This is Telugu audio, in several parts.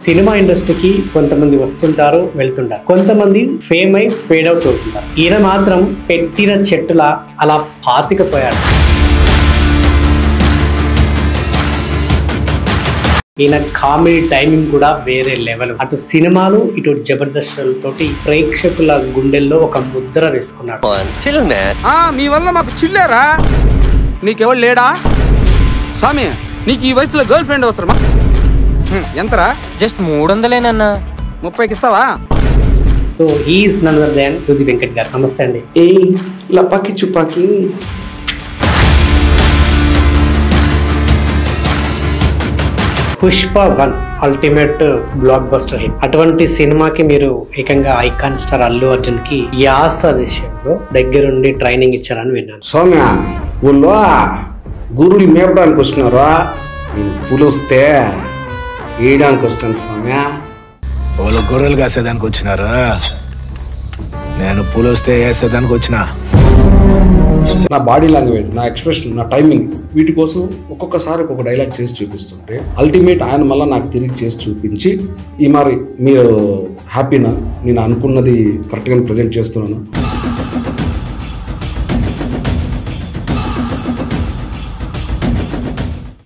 సినిమా ఇండస్ట్రీకి కొంతమంది వస్తుంటారు వెళ్తుంటారు, కొంతమంది ఫేమ్ అయి ఫేడ్ అవుట్ అవుతుంటారు. ఈయన మాత్రం పెట్టిన చెట్టులా అలా పాతికపోయాడు. ఈయన కామెడీ టైమింగ్ కూడా వేరే లెవెల్. అటు సినిమాలు ఇటు జబర్దస్త్ ప్రేక్షకుల గుండెల్లో ఒక ముద్ర వేసుకున్నాడు. మీ వల్ల మాకు చిల్లారా? నీకెవరు లేడా స్వామి? నీకు ఈ వయసులో గర్ల్ ఫ్రెండ్ అవసరమా? ఎంతరా? జస్ట్ 300 30కి ఇస్తావా? So is none other than తుది వెంకట్ గారు. నమస్తే అండి. ఏ లపాకి చుపాకి. Pushpa 1 ultimate blockbuster hit. అటువంటి సినిమాకి మీరు ఏకంగా ఐకాన్ స్టార్ అల్లు అర్జున్ కి యాస విషయంలో దగ్గరుండి ట్రైనింగ్ ఇచ్చారని విన్నాను. సౌమ్య ఊళ్ళో గురువులు మేపడానికి వస్తున్నారా? పులుస్తే వేయడానికి వస్తాను సౌమ్య. వాళ్ళు గొర్రెలు కాసేదానికి వచ్చినారా? నేను పులుస్తే వేసేదానికి వచ్చిన. నా బాడీ లాంగ్వేజ్, నా ఎక్స్ప్రెషన్, నా టైమింగ్, వీటి కోసం ఒక్కొక్కసారి ఒక్కొక్క డైలాగ్ చేసి చూపిస్తుంటే అల్టిమేట్ ఆయన మళ్ళీ నాకు తిరిగి చేసి చూపించి ఈ మరి మీరు హ్యాపీనా, నేను అనుకున్నది కరెక్ట్గా ప్రజెంట్ చేస్తున్నాను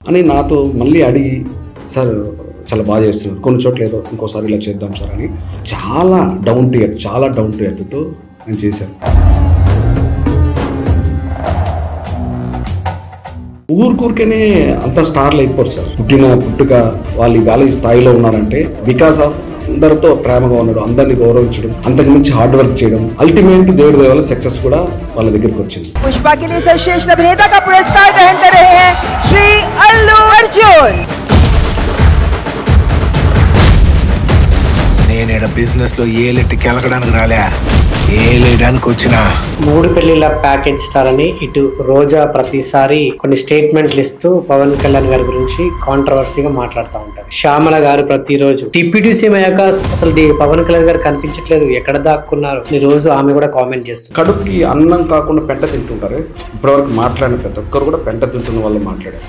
అని నాతో మళ్ళీ అడిగి, సార్ చాలా బాగా చేస్తున్నారు, కొన్ని చోట్ల ఏదో ఇంకోసారి ఇలా చేద్దాం సార్ అని చాలా డౌన్ టు ఎర్త్తో నేను చేశాను. ఊరికూరికనే అంత స్టార్లు అయిపోరు సార్. పుట్టుక వాళ్ళు ఇవాళ ఈ స్థాయిలో ఉన్నారంటే బికాస్ ఆఫ్ అందరితో ప్రేమగా ఉండడం, అందరినీ గౌరవించడం, అంతకు మించి హార్డ్ వర్క్ చేయడం. అల్టిమేట్ దేవుడి దేవాల సక్సెస్ కూడా వాళ్ళ దగ్గరికి వచ్చింది. पुष्पा के लिए सर्वश्रेष्ठ अभिनेता का पुरस्कार ग्रहण कर रहे हैं श्री अल्लू अर्जुन. నేను బిజినెస్ లో ఏలెట్టుకి వెళ్ళడానికి రాలే, ఏలేయడానికి వచ్చిన. 3 పెళ్లిళ్ళ ప్యాకేజ్ స్టార్ అని ఇటు రోజా ప్రతిసారి కొన్ని స్టేట్మెంట్లు ఇస్తూ పవన్ కళ్యాణ్ గారి గురించి కాంట్రవర్సీగా మాట్లాడుతూ ఉంటారు. శ్యామల గారు ప్రతిరోజు డిప్యూటీ సీఎం అయ్యాక అసలు పవన్ కళ్యాణ్ గారు కనిపించట్లేదు, ఎక్కడ దాక్కున్నారు ఈ రోజు ఆమె కూడా కామెంట్ చేస్తుంది. కడుపుకి అన్నం కాకుండా పెంట తింటుంటారు. ఇప్పటివరకు మాట్లాడిన ప్రతి ఒక్కరు కూడా పెంట తింటున్న వాళ్ళు మాట్లాడారు.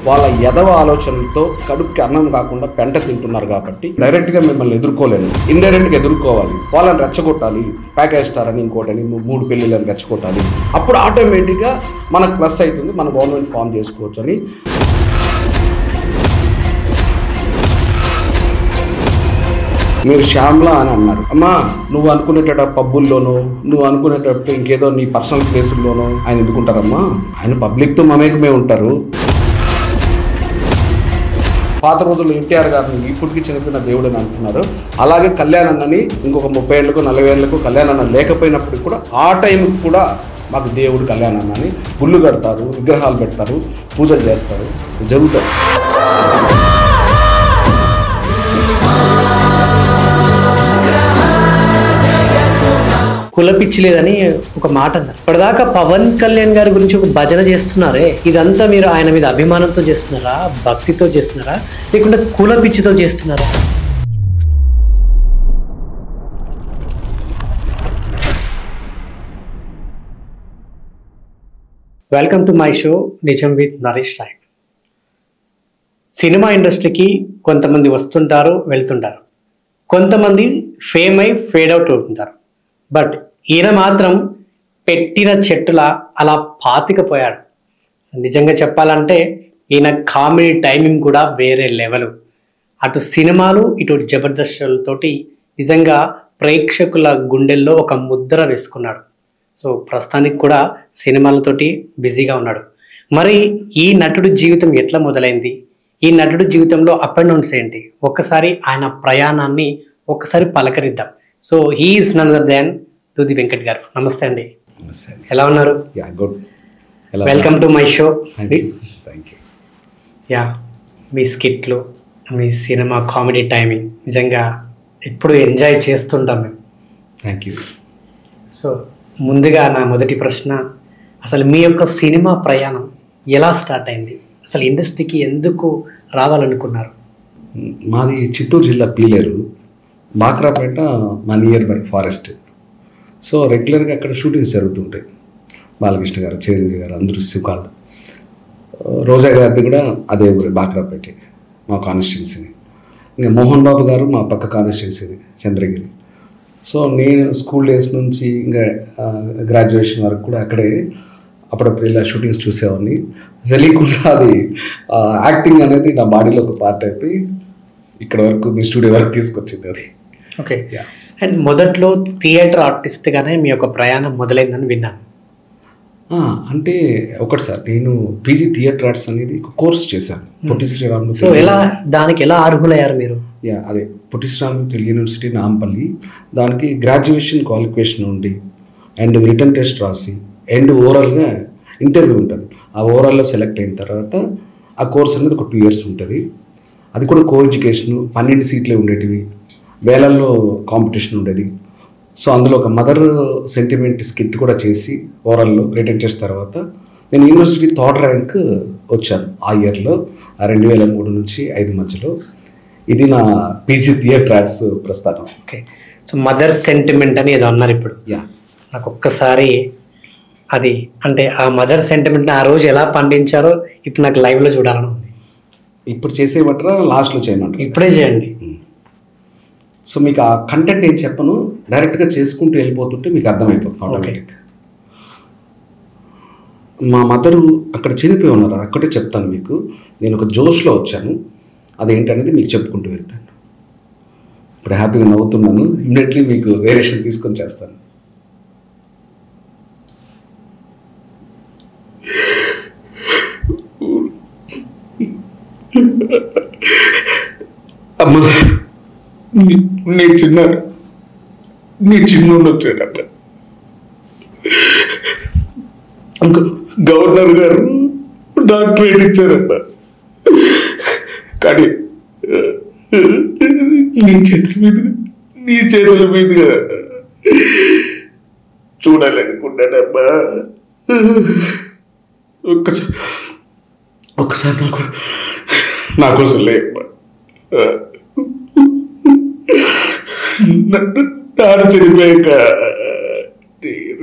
వాళ్ళ ఎదవ ఆలోచనలతో కడుపుకి అన్నం కాకుండా పెంట తింటున్నారు కాబట్టి డైరెక్ట్గా మిమ్మల్ని ఎదుర్కోలేను, ఇండైరెక్ట్గా ఎదుర్కోవాలి. వాళ్ళని రెచ్చగొట్టాలి, ప్యాకేజ్ స్టార్ అని ఇంకోటని 3 పెళ్ళిళ్ళని రెచ్చగొట్టాలి. అప్పుడు ఆటోమేటిక్గా మనకు ప్లస్ అవుతుంది, మన గవర్నమెంట్ ఫామ్ చేసుకోవచ్చు అని. మీరు శ్యామ్లా అని అన్నారు. అమ్మా నువ్వు అనుకునేట పబ్బుల్లోనూ, నువ్వు అనుకునేటట్టు ఇంకేదో నీ పర్సనల్ ప్లేసుల్లోనూ ఆయన ఎందుకుంటారమ్మా? ఆయన పబ్లిక్తో మమేకమే ఉంటారు. పాత రోజుల్లో ఎన్టీఆర్ గారిని ఇప్పటికీ చనిపోయిన దేవుడు అని అంటున్నారు. అలాగే కళ్యాణ్ అన్నని ఇంకొక 30 ఏళ్ళకు 40 ఏళ్ళకు కళ్యాణ్ అన్న లేకపోయినప్పటికీ కూడా ఆ టైంకి కూడా మాకు దేవుడు కళ్యాణ్ అన్న అని గుళ్ళు కడతారు, విగ్రహాలు పెడతారు, పూజలు చేస్తారు, జరుగుతారు. కులపిచ్చి లేదని ఒక మాట అన్నారు. ఇప్పటిదాకా పవన్ కళ్యాణ్ గారి గురించి ఒక భజన చేస్తున్నారే, ఇదంతా మీరు ఆయన మీద అభిమానంతో చేస్తున్నారా, భక్తితో చేస్తున్నారా, లేకుంటే కులపిచ్చితో చేస్తున్నారా? వెల్కమ్ టు మై షో నిజం విత్ నరేష్ నాయక్. సినిమా ఇండస్ట్రీకి కొంతమంది వస్తుంటారు వెళ్తుంటారు, కొంతమంది ఫేమ్ అయి ఫేడ్ అవుట్ అవుతుంటారు. బట్ ఈయన మాత్రం పెట్టిన చెట్టులా అలా పాతికపోయాడు. సో నిజంగా చెప్పాలంటే ఈయన కామెడీ టైమింగ్ కూడా వేరే లెవెల్. అటు సినిమాలు ఇటు జబర్దస్త్ నిజంగా ప్రేక్షకుల గుండెల్లో ఒక ముద్ర వేసుకున్నాడు. సో ప్రస్తుతానికి కూడా సినిమాలతోటి బిజీగా ఉన్నాడు. మరి ఈ నటుడు జీవితం ఎట్లా మొదలైంది, ఈ నటుడు జీవితంలో అప్ అండ్ డౌన్స్ ఏంటి, ఒక్కసారి ఆయన ప్రయాణాన్ని ఒక్కసారి పలకరిద్దాం. So he's none other than తుది వెంకట్ గారు. నమస్తే అండి. ఎలా ఉన్నారు? Welcome to my show. Yeah, మీ స్కిట్లు, మీ సినిమా కామెడీ టైమింగ్ నిజంగా ఎప్పుడు ఎంజాయ్ చేస్తుంటాం మేము. Thank you. సో ముందుగా నా మొదటి ప్రశ్న, అసలు మీ యొక్క సినిమా ప్రయాణం ఎలా స్టార్ట్ అయింది? అసలు ఇండస్ట్రీకి ఎందుకు రావాలనుకున్నారు? మాది చిత్తూరు జిల్లా పీలేరు, బాక్రాపేట మా నియర్ బై ఫారెస్ట్. సో రెగ్యులర్గా అక్కడ షూటింగ్స్ జరుగుతుంటాయి. బాలకృష్ణ గారు, చిరంజీవి గారు అందరూ సుఖాలు. రోజా గారిది కూడా అదే ఊరు బాక్రాపేట, మా కాన్స్టిట్యున్సీని. ఇంకా మోహన్ బాబు గారు మా పక్క కాన్స్టిట్యున్సీని, చంద్రగిరి. సో నేను స్కూల్ డేస్ నుంచి ఇంకా గ్రాడ్యుయేషన్ వరకు కూడా అక్కడే అప్పుడప్పుడు ఇలా షూటింగ్స్ చూసేవాడిని. తెలియకుండా అది యాక్టింగ్ అనేది నా బాడీలో ఒక పార్ట్ అయిపోయి ఇక్కడ వరకు మీ స్టూడియో వరకు తీసుకొచ్చింది అది. ఓకే. అండ్ మొదట్లో థియేటర్ ఆర్టిస్ట్గానే మీ యొక్క ప్రయాణం మొదలైందని విన్నాను. అంటే ఒకటి సార్, నేను పీజీ థియేటర్ ఆర్ట్స్ అనేది ఒక కోర్స్ చేశాను పొట్టి శ్రీరాములు. సో దానికి ఎలా అర్హులయ్యారు మీరు? అదే పొట్టి శ్రీరాములు తెలుగు యూనివర్సిటీ నాంపల్లి. దానికి గ్రాడ్యుయేషన్ క్వాలిఫికేషన్ ఉండి అండ్ రిటర్న్ టెస్ట్ రాసి అండ్ ఓవరాల్గా ఇంటర్వ్యూ ఉంటుంది. ఆ ఓవరాల్లో సెలెక్ట్ అయిన తర్వాత ఆ కోర్స్ అనేది ఒక 2 years ఉంటుంది. అది కూడా కో ఎడ్యుకేషను, 12 సీట్లే ఉండేటివి, వేలల్లో కాంపిటీషన్ ఉండేది. సో అందులో ఒక మదర్ సెంటిమెంట్ స్కిట్ కూడా చేసి ఓవరాల్లో రిటర్న్ చేసిన తర్వాత నేను యూనివర్సిటీ 3rd ర్యాంక్ వచ్చాను ఆ ఇయర్లో, 2003 నుంచి 2005 మధ్యలో. ఇది నా పీజీ థియేటర్ ఆర్ట్స్ ప్రస్థానం. ఓకే. సో మదర్ సెంటిమెంట్ అని ఏదో అన్నారు ఇప్పుడు. నాకు ఒక్కసారి అది అంటే ఆ మదర్ సెంటిమెంట్ని ఆ రోజు ఎలా పండించారో ఇప్పుడు నాకు లైవ్లో చూడాలని ఉంది. ఇప్పుడు చేసేయమంటారా, లాస్ట్లో చేయమంటారా? ఇప్పుడే చేయండి. సో మీకు ఆ కంటెంట్ ఏం చెప్పను, డైరెక్ట్గా చేసుకుంటూ వెళ్ళిపోతుంటే మీకు అర్థమైపోతుంది ఆటోమేటిక్. మా మదరు అక్కడ చనిపోయి ఉన్నారు, అది అక్కడే చెప్తాను మీకు. నేను ఒక జోష్లో వచ్చాను, అదేంటనేది మీకు చెప్పుకుంటూ వెళ్తాను. ఇప్పుడు హ్యాపీగా నవ్వుతున్నాను, ఇమ్మీడియట్లీ మీకు వేరియేషన్ తీసుకొని చేస్తాను. అమ్మ, నీ చిన్నోడు వచ్చాడట. గవర్నర్ గారు డాక్టరేట్ ఇచ్చారట. కానీ నీ చేతుల మీదుగా చూడాలనుకున్నాడమ్మా. ఒక్కసారి నా కోసం లేమ్మా. నాన్న చనిపోయాక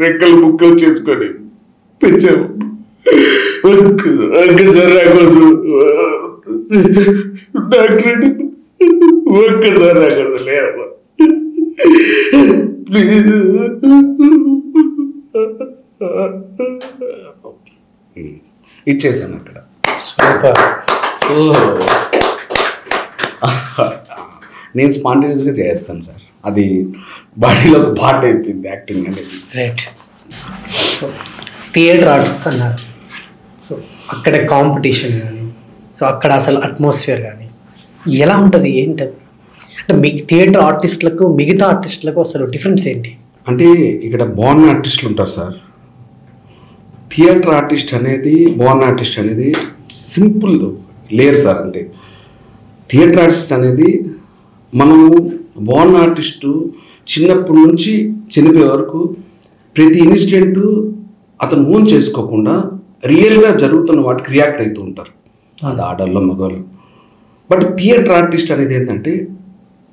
రెక్కలు ముక్కలు చేసుకొని పెంచాము. ఒక్కసారి నా కోసం డాక్టర్ ఒక్కసారి నా కోసం లేమ్మా ప్లీజ్. ఇచ్చేసాను అక్కడ. సో నేను స్పాంటేనియస్గా చేస్తాను సార్, అది బాడీలో ఒక పార్ట్ అయిపోయింది యాక్టింగ్ అనేది. రైట్. సో థియేటర్ ఆర్ట్స్ అన్నారు. సో అక్కడ కాంపిటీషన్ కానీ, సో అక్కడ అసలు అట్మాస్ఫియర్ కానీ ఎలా ఉంటుంది, ఏంటది? అంటే మీ థియేటర్ ఆర్టిస్టులకు మిగతా ఆర్టిస్టులకు అసలు డిఫరెన్స్ ఏంటి? అంటే ఇక్కడ బోర్న్ ఆర్టిస్టులు ఉంటారు సార్. థియేటర్ ఆర్టిస్ట్ అనేది, బోర్న్ ఆర్టిస్ట్ అనేది సింపుల్ లేరు సార్, అంతే. థియేటర్ ఆర్టిస్ట్ అనేది మనము బోర్న్ ఆర్టిస్టు చిన్నప్పటి నుంచి చనిపోయే వరకు ప్రతి ఇన్సిడెంటు అతను ఓన్ చేసుకోకుండా రియల్గా జరుగుతున్న వాటికి రియాక్ట్ అవుతూ ఉంటారు, అది ఆడవాళ్ళు మగవాళ్ళు. బట్ థియేటర్ ఆర్టిస్ట్ అనేది ఏంటంటే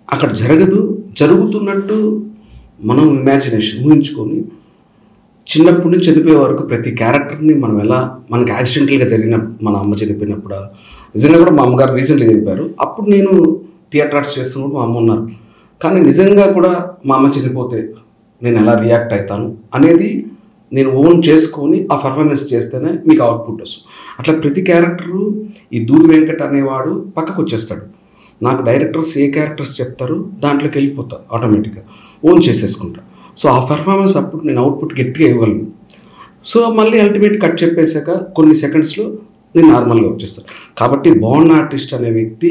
అక్కడ జరుగుతున్నట్టు మనం ఇమాజినేషన్ ఊహించుకొని చిన్నప్పటి నుంచి చనిపోయే వరకు ప్రతి క్యారెక్టర్ని మనం ఎలా, మనకి యాక్సిడెంటల్గా జరిగిన, మన అమ్మ చనిపోయినప్పుడు, నిజంగా కూడా మా అమ్మగారు రీసెంట్గా చనిపోయారు, అప్పుడు నేను థియేటర్ ఆర్ట్స్ చేస్తున్నప్పుడు మా అమ్మ ఉన్నారు. కానీ నిజంగా కూడా మా అమ్మ చనిపోతే నేను ఎలా రియాక్ట్ అవుతాను అనేది నేను ఓన్ చేసుకొని ఆ పర్ఫార్మెన్స్ చేస్తేనే మీకు అవుట్పుట్ వస్తుంది. అట్లా ప్రతి క్యారెక్టరు, ఈ దూది వెంకట్ అనేవాడు పక్కకు వచ్చేస్తాడు, నాకు డైరెక్టర్స్ ఏ క్యారెక్టర్స్ చెప్తారు దాంట్లోకి వెళ్ళిపోతారు, ఆటోమేటిక్గా ఓన్ చేసేసుకుంటా. సో ఆ పర్ఫార్మెన్స్ అప్పుడు నేను అవుట్పుట్ గట్టిగా ఇవ్వగలను. సో మళ్ళీ అల్టిమేట్ కట్ చెప్పేశాక కొన్ని సెకండ్స్లో నేను నార్మల్గా వచ్చేస్తాను. కాబట్టి బోర్న్ ఆర్టిస్ట్ అనే వ్యక్తి,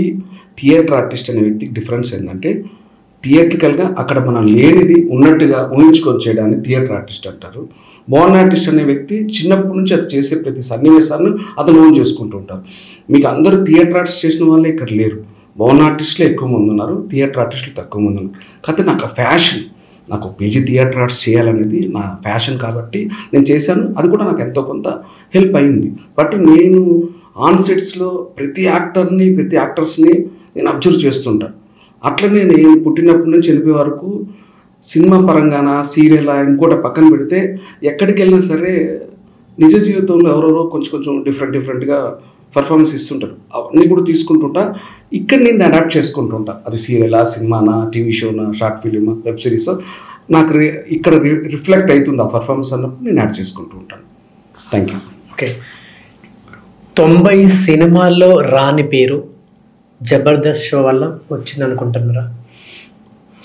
థియేటర్ ఆర్టిస్ట్ అనే వ్యక్తికి డిఫరెన్స్ ఏంటంటే థియేట్రికల్గా అక్కడ మనం లేనిది ఉన్నట్టుగా ఊహించుకొని చేయడాన్ని థియేటర్ ఆర్టిస్ట్ అంటారు. బోర్న్ ఆర్టిస్ట్ అనే వ్యక్తి చిన్నప్పటి నుంచి అది చేసే ప్రతి సన్నివేశాన్ని అతను ఓన్ చేసుకుంటూ ఉంటారు. మీకు అందరూ థియేటర్ ఆర్టిస్ట్ చేసిన వాళ్ళే ఇక్కడ లేరు, బోర్న్ ఆర్టిస్టులే ఎక్కువ మంది ఉన్నారు, థియేటర్ ఆర్టిస్టులు తక్కువ మంది ఉన్నారు. కాకపోతే నాకు ఆ ఫ్యాషన్, నాకు పీజీ థియేటర్ ఆర్ట్స్ చేయాలనేది నా ఫ్యాషన్ కాబట్టి నేను చేశాను. అది కూడా నాకు ఎంతో కొంత హెల్ప్ అయింది. బట్ నేను ఆన్ సెట్స్లో ప్రతి యాక్టర్ని, ప్రతి యాక్టర్స్ని నేను అబ్జర్వ్ చేస్తుంటాను. అట్లనే నేను పుట్టినప్పటి నుంచి చనిపోయే వరకు సినిమా పరంగాన, సీరియల్ ఇంకోటి పక్కన పెడితే ఎక్కడికి వెళ్ళినా సరే నిజ జీవితంలో ఎవరెవరో కొంచెం డిఫరెంట్గా పర్ఫార్మెన్స్ ఇస్తుంటారు, అవన్నీ కూడా తీసుకుంటుంటా. ఇక్కడ నేను అడాప్ట్ చేసుకుంటుంటా, అది సీరియలా, సినిమానా, టీవీ షోనా, షార్ట్ ఫిలిమా, వెబ్ సిరీస్, నాకు ఇక్కడ రిఫ్లెక్ట్ అవుతుంది ఆ పర్ఫార్మెన్స్ అన్నప్పుడు నేను యాడ్ చేసుకుంటూ ఉంటాను. Thank you. ఓకే, 90 సినిమాల్లో రాని పేరు జబర్దస్త్ షో వల్ల వచ్చింది అనుకుంటున్నారా?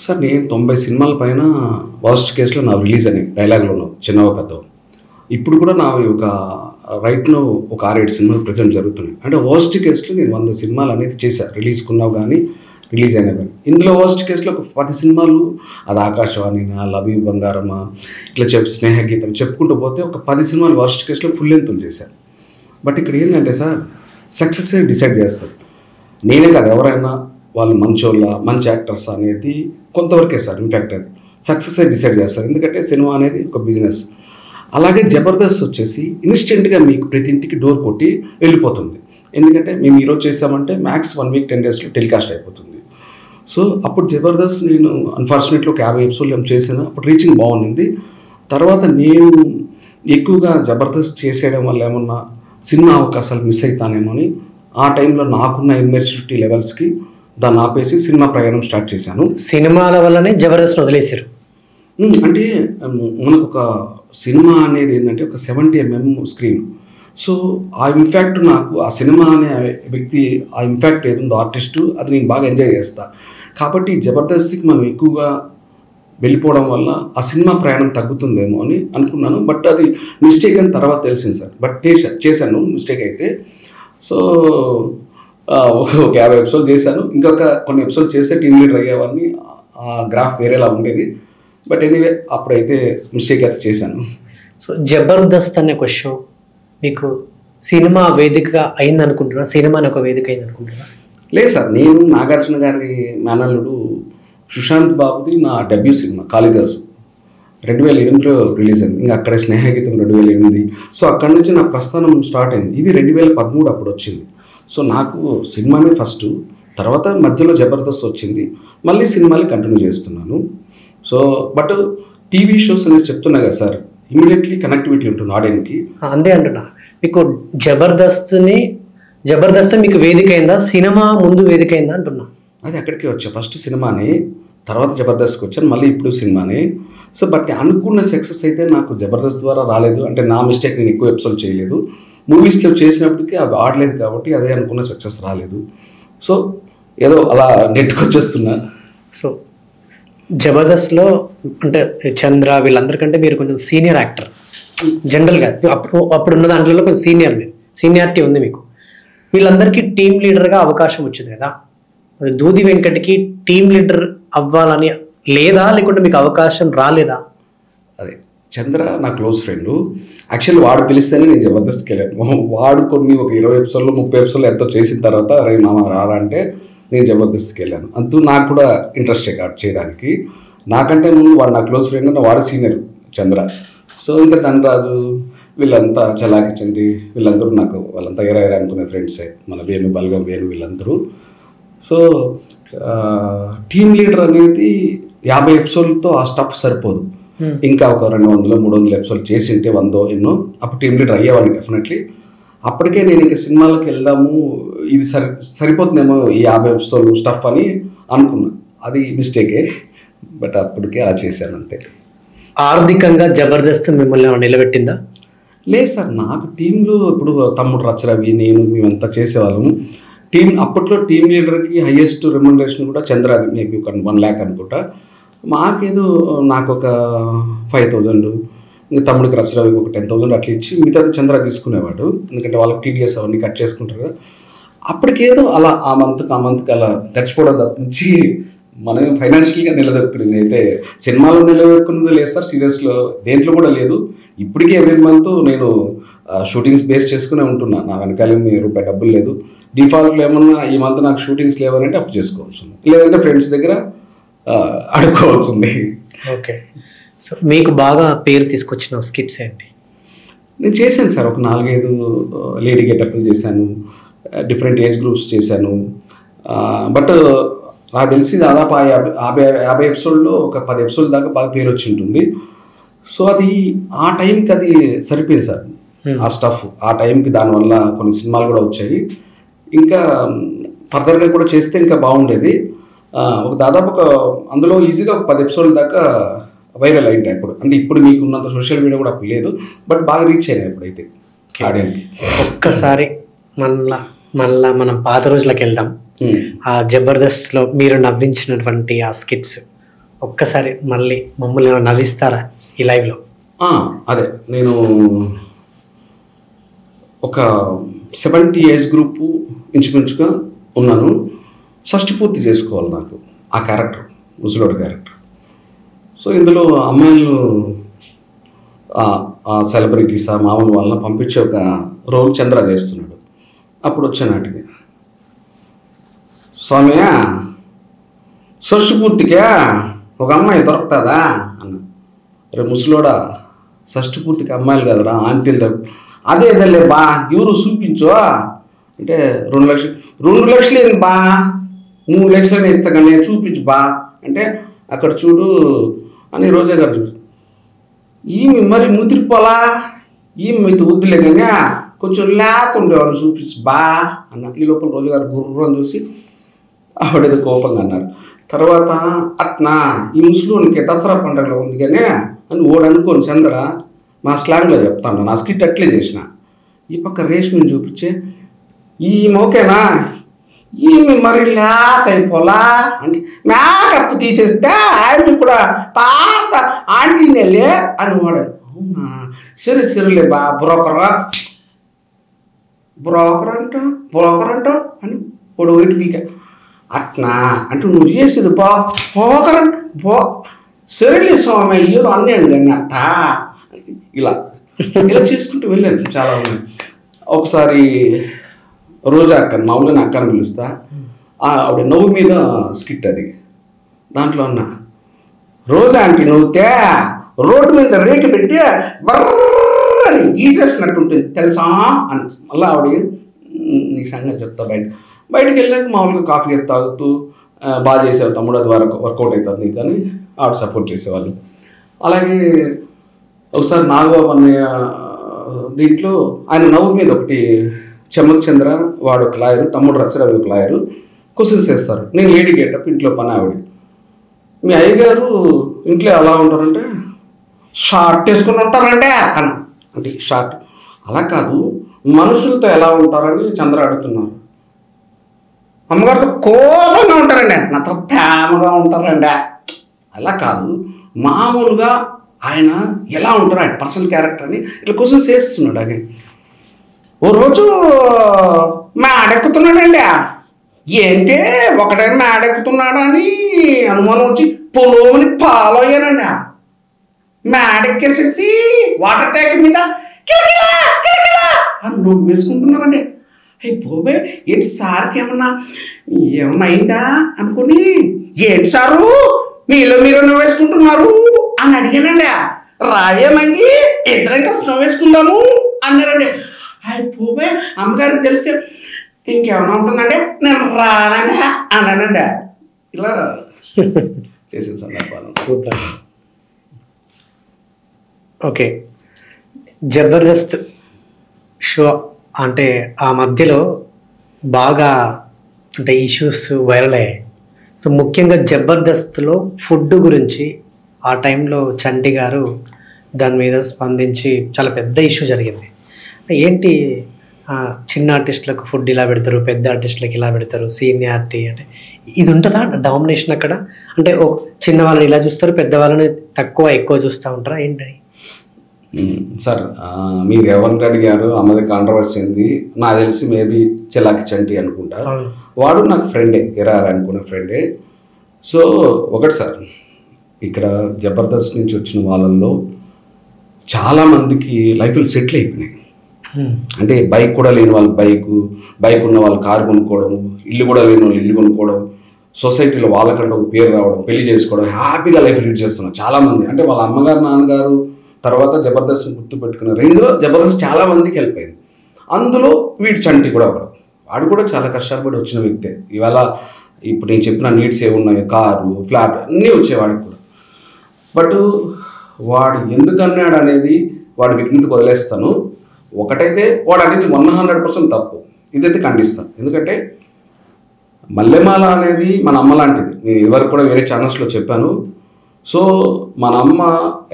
సార్ నేను 90 సినిమాల పైన వర్స్ట్ కేసులో నా రిలీజ్ అని డైలాగ్లో ఉన్నావు, చిన్నవ పెద్దవ. ఇప్పుడు కూడా నా ఒక రైట్ను ఒక 6-7 సినిమాలు ప్రజెంట్ జరుగుతున్నాయి. అంటే వర్స్ట్ కేసులో నేను 100 సినిమాలు అనేది చేశాను, రిలీజ్కున్నావు కానీ రిలీజ్ అయినా కానీ. ఇందులో వర్స్ట్ కేసులో ఒక 10 సినిమాలు, అది ఆకాశవాణినా, లవ్ యూ బంగారమా, ఇట్లా స్నేహగీతం చెప్పుకుంటూ పోతే ఒక 10 సినిమాలు వర్స్ట్ కేసులో ఫుల్ లెంత్ చేశాను. బట్ ఇక్కడ ఏంటంటే సార్, సక్సెస్ డిసైడ్ చేస్తారు, నేనే కాదు ఎవరైనా, వాళ్ళు మంచోళ్ళ మంచి యాక్టర్స్ అనేది కొంతవరకే సార్. ఇన్ఫ్యాక్ట్ అది సక్సెస్ డిసైడ్ చేస్తారు, ఎందుకంటే సినిమా అనేది ఒక బిజినెస్. అలాగే జబర్దస్త్ వచ్చేసి ఇన్స్టెంట్గా మీకు ప్రతి ఇంటికి డోర్ కొట్టి వెళ్ళిపోతుంది. ఎందుకంటే మేము ఈరోజు చేసామంటే మ్యాక్స్ 1 వీక్ 10 డేస్లో టెలికాస్ట్ అయిపోతుంది. సో అప్పుడు జబర్దస్త్ నేను అన్ఫార్చునేట్లీ ఒక 50 ఎపిసోడ్లు చేసాను, అప్పుడు రీచింగ్ బాగుంది. తర్వాత నేను ఎక్కువగా జబర్దస్త్ చేసేయడం వల్ల ఏమన్నా సినిమా అవకాశాలు మిస్ అవుతానేమో అని ఆ టైంలో నాకున్న ఇమ్మెచ్యూరిటీ లెవెల్స్కి దాన్ని ఆపేసి సినిమా ప్రయాణం స్టార్ట్ చేశాను. సినిమాల వల్లనే జబర్దస్త్ వదిలేశారు. అంటే మనకు ఒక సినిమా అనేది ఏంటంటే ఒక 70 mm స్క్రీన్. సో ఆ ఇంపాక్ట్ నాకు ఆ సినిమా అనే వ్యక్తి ఆ ఇంపాక్ట్ ఏదుందో ఆర్టిస్టు, అది నేను బాగా ఎంజాయ్ చేస్తాను. కాబట్టి జబర్దస్త్కి మనం ఎక్కువగా వెళ్ళిపోవడం వల్ల ఆ సినిమా ప్రయాణం తగ్గుతుందేమో అని అనుకున్నాను. బట్ అది మిస్టేక్ అని తర్వాత తెలిసింది సార్. బట్ చేశాను మిస్టేక్ అయితే. సో ఒక 50 ఎపిసోడ్ చేశాను, ఇంకొక కొన్ని ఎపిసోడ్ చేస్తే టీమ్ లీడర్ అయ్యేవాడిని. ఆ గ్రాఫ్ వేరేలా ఉండేది. బట్ ఎనీవే అప్పుడైతే మిస్టేక్ అయితే చేశాను. సో జబర్దస్త్ అనే ఒక షో మీకు సినిమా వేదికగా అయింది అనుకుంటున్నా, సినిమా ఒక వేదిక అయింది అనుకుంటున్నా? లేదు సార్, నేను నాగార్జున గారి మేనల్లుడు సుశాంత్ బాబుది నా డెబ్యూ సినిమా కాళిదాసు 2008లో రిలీజ్ అయింది. ఇంకా అక్కడ స్నేహగీతం 2008. సో అక్కడి నుంచి నా ప్రస్థానం స్టార్ట్ అయింది. ఇది 2013 అప్పుడు వచ్చింది. సో నాకు సినిమానే ఫస్ట్, తర్వాత మధ్యలో జబర్దస్త్ వచ్చింది, మళ్ళీ సినిమాని కంటిన్యూ చేస్తున్నాను. సో బట్ టీవీ షోస్ అనేది చెప్తున్నా కదా సార్, ఇమీడియట్లీ కనెక్టివిటీ ఉంటుంది ఆడియన్స్కి. అంతే అంటున్నా. మీకు జబర్దస్త్ మీకు వేదిక అయిందా, సినిమా ముందు వేదిక అయిందా అంటున్నా? అది అక్కడికే వచ్చా, ఫస్ట్ సినిమాని, తర్వాత జబర్దస్త్కి వచ్చాను, మళ్ళీ ఇప్పుడు సినిమాని. సో బట్ అనుకున్న సక్సెస్ అయితే నాకు జబర్దస్త్ ద్వారా రాలేదు. అంటే నా మిస్టేక్, నేను ఎక్కువ ఎపిసోడ్ చేయలేదు. మూవీస్లో చేసినప్పటికీ అవి ఆడలేదు కాబట్టి అదే అనుకున్న సక్సెస్ రాలేదు. సో ఏదో అలా నెట్కి వచ్చేస్తున్నా. సో జబర్దస్త్లో అంటే చంద్ర వీళ్ళందరికంటే మీరు కొంచెం సీనియర్ యాక్టర్ జనరల్గా. అప్పుడున్న దాంట్లో కొంచెం సీనియారిటీ ఉంది మీకు. వీళ్ళందరికీ టీమ్ లీడర్గా అవకాశం వచ్చింది కదా, దూది వెంకట్కి టీమ్ లీడర్ అవ్వాలని లేదా, లేకుంటే మీకు అవకాశం రాలేదా? అదే చంద్ర నా క్లోజ్ ఫ్రెండ్. యాక్చువల్లీ వాడు పిలిస్తేనే నేను జబర్దస్త్కి వెళ్ళాను. వాడు కొన్ని ఒక 20 ఎపిసోడ్లు 30 ఎపిసోడ్లు ఎంతో చేసిన తర్వాత రే మామ రారా అంటే నేను జబర్దస్త్కి వెళ్ళాను. అంతూ నాకు కూడా ఇంట్రెస్టే కాదు చేయడానికి. నాకంటే ముందు వాడు నా క్లోజ్ ఫ్రెండ్, వాడు సీనియర్ చంద్ర. సో ఇంకా ధనరాజు వీళ్ళంతా చలాకి చండి వీళ్ళందరూ నాకు వాళ్ళంతా ఎరా అనుకునే ఫ్రెండ్సే, మన వేణు బల్గం వేణు వీళ్ళందరూ. సో టీమ్ లీడర్ అనేది 50 ఎపిసోడ్లతో ఆ స్టఫ్ సరిపోదు. ఇంకా ఒక 200-300 ఎపిసోడ్లు చేసింటే 100 ఎన్నో అప్పుడు టీమ్ లీడర్ అయ్యేవాడిని డెఫినెట్లీ. అప్పటికే నేను ఇంకా సినిమాలకు వెళ్దాము, ఇది సరిపోతుందేమో ఈ 50 ఎపిసోడ్లు స్టఫ్ అని అనుకున్నా. అది మిస్టేకే, బట్ అప్పటికే అలా చేశాను అంతే. ఆర్థికంగా జబర్దస్త్ మిమ్మల్ని నిలబెట్టిందా? లేదు సార్, నాకు టీంలో ఇప్పుడు తమ్ముడు రచరవి నేను మేమంతా చేసేవాళ్ళము. అప్పట్లో టీమ్ లీడర్కి హైయెస్ట్ రెమ్యునరేషన్ కూడా చంద్రాది, మేబీ ఒక 1 lakh అనుకుంటా. మాకేదో నాకు ఒక 5,000, ఇంకా తమ్ముడికి రచరవికి ఒక 10,000 అట్లా ఇచ్చి మిగతాది చంద్ర తీసుకునేవాడు. ఎందుకంటే వాళ్ళకి టీడీఎస్ అవన్నీ కట్ చేసుకుంటారు కదా. అప్పటికేదో అలా ఆ మంత్కి అలా గడిచిపోవడం తప్పించి మనం ఫైనాన్షియల్గా నిలదొక్కునేది అయితే సినిమాలో నిలదొక్కున్నది లేదు సార్, సీరియస్లో దేంట్లో కూడా లేదు. ఇప్పటికే ఎవరి మంత్ నేను షూటింగ్స్ బేస్ చేసుకునే ఉంటున్నా. నా వెనకాల రూపాయి డబ్బులు లేదు. డిఫాల్ట్లో ఏమన్నా ఈ మంత్ నాకు షూటింగ్స్ లేవనంటే అప్పు చేసుకోవాల్సి ఉంది, లేదంటే ఫ్రెండ్స్ దగ్గర అడుక్కోవాల్సి ఉంది. ఓకే, సో మీకు బాగా పేరు తీసుకొచ్చిన స్కిట్స్ ఏంటి? నేను చేశాను సార్, ఒక 4-5 లేడీ గెటప్లు చేశాను, డిఫరెంట్ ఏజ్ గ్రూప్స్ చేశాను. బట్ నాకు తెలిసి దాదాపు 50 ఎపిసోడ్లో ఒక 10 ఎపిసోడ్ దాకా బాగా పేరు వచ్చి ఉంటుంది. సో అది ఆ టైంకి అది సరిపోయింది సార్. ఆ స్టఫ్ ఆ టైంకి. దానివల్ల కొన్ని సినిమాలు కూడా వచ్చాయి. ఇంకా ఫర్దర్గా కూడా చేస్తే ఇంకా బాగుండేది. దాదాపు అందులో ఈజీగా ఒక 10 ఎపిసోడ్ల దాకా వైరల్ అయింటాయి అప్పుడు. అంటే ఇప్పుడు మీకు ఉన్నంత సోషల్ మీడియా కూడా అప్పుడు లేదు, బట్ బాగా రీచ్ అయినాయి ఇప్పుడైతే ఆడియన్కి. ఒక్కసారి మళ్ళా మనం పాత రోజులకు వెళ్దాం. ఆ జబర్దస్త్లో మీరు నవ్వించినటువంటి ఆ స్కిట్స్ ఒక్కసారి మళ్ళీ మమ్మల్ని నవ్విస్తారా ఈ లైవ్లో? అదే నేను ఒక 70 ఏజ్ గ్రూపు ఇంచుమించుగా ఉన్నాను. షష్టి పూర్తి చేసుకోవాలి నాకు ఆ క్యారెక్టర్, ముసలోడు క్యారెక్టర్. సో ఇందులో అమ్మాయిలు సెలబ్రిటీస్ మామూలు వాళ్ళని పంపించే ఒక రోల్ చంద్ర చేస్తున్నాడు. అప్పుడు వచ్చే నాటికి, స్వామి షష్టి పూర్తిగా ఒక అమ్మాయి దొరుకుతుందా అన్న. రే ముసలోడా, షష్టి పూర్తికి అమ్మాయిలు కదరా ఆంటీలు. అదే ఏదలే బా, ఎవరు చూపించు అంటే 2 లక్షలు. 2 లక్షలు ఏంది బా, 3 లక్షలు ఇస్తా కానీ చూపించు బా అంటే, అక్కడ చూడు అని రోజా గారు ఈమె మరి ముదిరిపోలా, ఈమె మీతో వద్దులే కానీ కొంచెం లేత ఉండేవాళ్ళు చూపించు బా అన్న. ఈ లోపల రోజా గారు గుర్రం చూసి ఆవిడేదో కోపంగా అన్నారు. తర్వాత అట్నా ఈ ముస్లింకి దసరా పండుగలో ఉంది కానీ అని ఓడనుకోని చంద్ర నా స్లాంగ్లో చెప్తాను, నా స్కిట్ అట్లే చేసిన. ఈ పక్క రేష్మిని చూపించే ఈమె ఓకేనా, ఈమె మరి లేత అయిపోలా అంటే మేకప్ తీసేస్తే ఆమె కూడా పాత ఆంటీనేలే అని వాడాడు. అవునా సరేలే బా, బ్రోకర్ అంట అని వాడు ఒకటి పీక. అట్నా అంటే నువ్వు చేసేది పోకరంట సరేలే స్వామి ఏదో అన్నాడు కానీ అట్ట ఇలా చేసుకుంటూ వెళ్ళాను. చాలా ఉన్నాయి. ఒకసారి రోజా అక్కని, మామూలుగా అక్కని పిలుస్తా, ఆవిడ నవ్వు మీద స్కిట్ అది. దాంట్లో అన్న రోజా ఆంటీ నవ్వుతే రోడ్డు మీద రేకు పెట్టి బర్రని గీసేసినట్టు ఉంటుంది తెలుసా అని. మళ్ళీ ఆవిడ నీ సంగతి చెప్తా. బయటకు వెళ్ళాక మామూలుగా కాఫీ తాగుతూ బాగా చేసేవారు తమ్ముడు, అది వర్కౌట్ అవుతుంది కానీ ఆవిడ సపోర్ట్ చేసేవాళ్ళు. అలాగే ఒకసారి నాగబాబు అన్నయ్య దీంట్లో ఆయన నవ్వు మీద ఒకటి చెమ్మక్ చంద్ర వాడు ఒక లాయరు, తమ్ముడు రచరవి ఒక లాయరు, క్వశ్చన్స్ చేస్తారు. నేను లేడీ గేటప్, ఇంట్లో పని ఆవిడ. మీ అయ్యగారు ఇంట్లో ఎలా ఉంటారంటే షార్ట్ వేసుకుని ఉంటారంటే అన్న. అంటే షార్ట్ అలా కాదు, మనుషులతో ఎలా ఉంటారని చంద్ర అడుగుతున్నారు. అమ్మగారితో కోపంగా ఉంటారండి, నాతో ప్రేమగా ఉంటారండి. అలా కాదు, మామూలుగా ఆయన ఎలా ఉంటారు, ఆయన పర్సనల్ క్యారెక్టర్ అని ఇట్లా క్వశ్చన్స్ వేస్తున్నాడు. ఆయన ఓ రోజు మేడెక్కుతున్నాడండి. ఏంటి ఒకటైనా మేడెక్కుతున్నాడా అని అనుమానం వచ్చి పొలోని ఫాలో అయ్యానండి. మేడెక్కేసేసి వాటర్ ట్యాంక్ మీద కిలకిలా కిలకిలా అని నొప్పి వేసుకుంటున్నారండి. అయ్యి బాబోయ్ ఏంటి సార్కి ఏమన్నా అయిందా అనుకుని, ఏంటి సారు మీలో మీరు వేసుకుంటున్నారు అని అడిగానండి. రాయేమంగి ఇద్దరం కలిసి వేసుకుందాము అన్నారండి. అయ్యి బాబోయ్ అమ్మగారికి తెలిస్తే ఇంకేమైనా ఉంటుందంటే నేను రానండి అన్నానండి. ఇలా చేసిన సందర్భాలు. ఓకే, జబర్దస్త్ షో అంటే ఆ మధ్యలో బాగా అంటే ఇష్యూస్ వైరల్ అయ్యాయి. సో ముఖ్యంగా జబర్దస్త్లో ఫుడ్ గురించి ఆ టైంలో చంటి గారు దాని మీద స్పందించి చాలా పెద్ద ఇష్యూ జరిగింది. ఏంటి చిన్న ఆర్టిస్టులకు ఫుడ్ ఇలా పెడతారు, పెద్ద ఆర్టిస్టులకు ఇలా పెడతారు, సీనియారిటీ అంటే ఇది ఉంటుందా డామినేషన్ అక్కడ? అంటే చిన్న వాళ్ళని ఇలా చూస్తారు, పెద్దవాళ్ళని తక్కువ ఎక్కువ చూస్తూ ఉంటారా ఏంటి? సార్ మీరు ఎవరిని అడిగారు, అమ్మది కాంట్రవర్సీ ఉంది. నాకు తెలిసి మేబీ చెలాకి చంటి అనుకుంటా, వాడు నాకు ఫ్రెండే, ఎరారు అనుకున్న ఫ్రెండే. సో ఒకటి సార్, ఇక్కడ జబర్దస్త్ నుంచి వచ్చిన వాళ్ళల్లో చాలామందికి లైఫ్లు సెటిల్ అయిపోయినాయి. అంటే బైక్ కూడా లేని వాళ్ళు బైక్ ఉన్న వాళ్ళు కారు కొనుక్కోవడం, ఇల్లు కూడా లేని వాళ్ళు ఇల్లు కొనుక్కోవడం, సొసైటీలో వాళ్ళకంటే ఒక పేరు రావడం, పెళ్లి చేసుకోవడం, హ్యాపీగా లైఫ్ లీడ్ చేస్తున్నారు చాలామంది. అంటే వాళ్ళ అమ్మగారు నాన్నగారు తర్వాత జబర్దస్త్ని గుర్తుపెట్టుకున్న రేంజ్లో జబర్దస్త్ చాలామందికి హెల్ప్ అయింది. అందులో వీడు చంటి కూడా ఒకడు. వాడు కూడా చాలా కష్టపడి వచ్చిన వ్యక్తే. ఇవాళ ఇప్పుడు నేను చెప్పిన నీడ్స్ ఏమున్నాయో, కారు, ఫ్లాట్ అన్నీ వచ్చేవాడికి కూడా. బట్ వాడు ఎందుకన్నాడు అనేది వాడి వ్యక్తికి వదిలేస్తాను. ఒకటైతే వాడు అనేది 100% తప్పు, ఇదైతే ఖండిస్తాను. ఎందుకంటే మల్లెమాల అనేది మన అమ్మ లాంటిది. నేను ఇదివరకు కూడా వేరే ఛానల్స్లో చెప్పాను. సో మన అమ్మ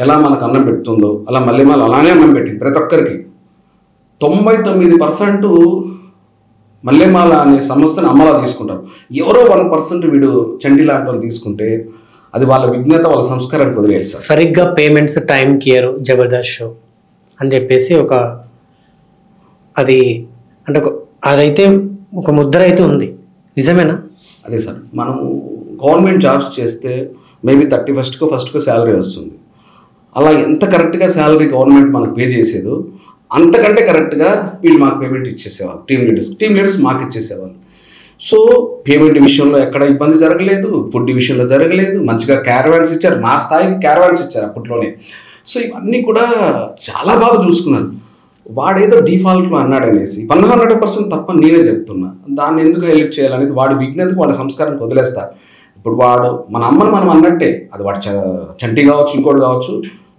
ఎలా మనకు అన్నం పెడుతుందో అలా మల్లెమాల అలానే అన్నం పెట్టింది ప్రతి ఒక్కరికి. 99% మల్లెమాల అనే సంస్థను అమ్మలా తీసుకుంటారు. ఎవరో 1% వీడు చండి లాంటి వాళ్ళు తీసుకుంటే అది వాళ్ళ విజ్ఞత, వాళ్ళ సంస్కారానికి వదిలేస్తారు. సరిగ్గా పేమెంట్స్ టైంకి ఇయ్యరు జబర్దస్త్ షో అని చెప్పేసి ఒక అది అంటే అదైతే ఒక ముద్ర అయితే ఉంది, నిజమేనా? అదే సార్, మనము గవర్నమెంట్ జాబ్స్ చేస్తే మేబీ 31st శాలరీ వస్తుంది. అలా ఎంత కరెక్ట్గా శాలరీ గవర్నమెంట్ మనకు పే చేసేదో అంతకంటే కరెక్ట్గా వీళ్ళు మాకు పేమెంట్ ఇచ్చేసేవాళ్ళు. టీమ్ లీడర్స్ మాకు ఇచ్చేసేవాళ్ళు. సో పేమెంట్ విషయంలో ఎక్కడ ఇబ్బంది జరగలేదు, ఫుడ్ విషయంలో జరగలేదు, మంచిగా క్యారవాన్స్ ఇచ్చారు, నా స్థాయికి క్యారవాన్స్ ఇచ్చారు అప్పట్లోనే. సో ఇవన్నీ కూడా చాలా బాగా చూసుకున్నాను. వాడేదో డిఫాల్ట్లో అన్నాడు అనేసి 100% తప్ప నేనే చెప్తున్నా. దాన్ని ఎందుకు హైలైట్ చేయాలనేది వాడి విజ్ఞతకు, వాడి సంస్కారానికి వదిలేస్తా. ఇప్పుడు వాడు మన అమ్మని మనం అన్నట్టే, అది వాడు చంటి కావచ్చు, ఇంకోటి కావచ్చు,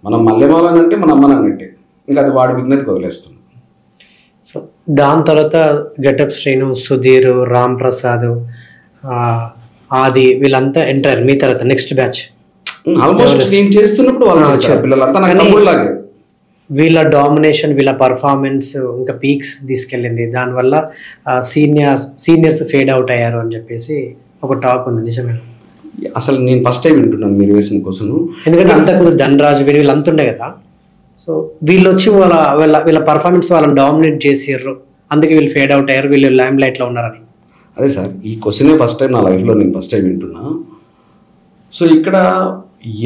మనం మల్లెమాలని అంటే మన అమ్మని అన్నట్టే. ఇంకా అది వాడి విజ్ఞతకు వదిలేస్తున్నాం. సో దాని తర్వాత గెటప్ శ్రీను, సుధీర్, రామ్ ప్రసాద్, ఆది వీళ్ళంతా ఎంటర్ మీ తర్వాత నెక్స్ట్ బ్యాచ్. ఆల్మోస్ట్ నేను చేస్తున్నప్పుడు వాళ్ళు చేశారు పిల్లలంతా నాకు తమ్ముళ్ళలాగే. వీళ్ళ డామినేషన్, వీళ్ళ పర్ఫార్మెన్స్ ఇంకా పీక్స్ తీసుకెళ్ళింది. దానివల్ల సీనియర్స్ ఫేడ్ అవుట్ అయ్యారు అని చెప్పేసి ఒక టాక్ ఉంది, నిజమే? అసలు నేను ఫస్ట్ టైం వింటున్నాను మీరు వేసిన కోసం. ఎందుకంటే అంతకుముందు ధనరాజు వీళ్ళంతా ఉండే కదా. సో వీళ్ళు వచ్చి వీళ్ళ పర్ఫార్మెన్స్ వాళ్ళని డామినేట్ చేసారు, అందుకే వీళ్ళు ఫేడ్ అవుట్ అయ్యారు, వీళ్ళు లైమ్ లైట్లో ఉన్నారని. అదే సార్, ఈ క్వశ్చనే ఫస్ట్ టైం నా లైఫ్లో నేను ఫస్ట్ టైం వింటున్నా. సో ఇక్కడ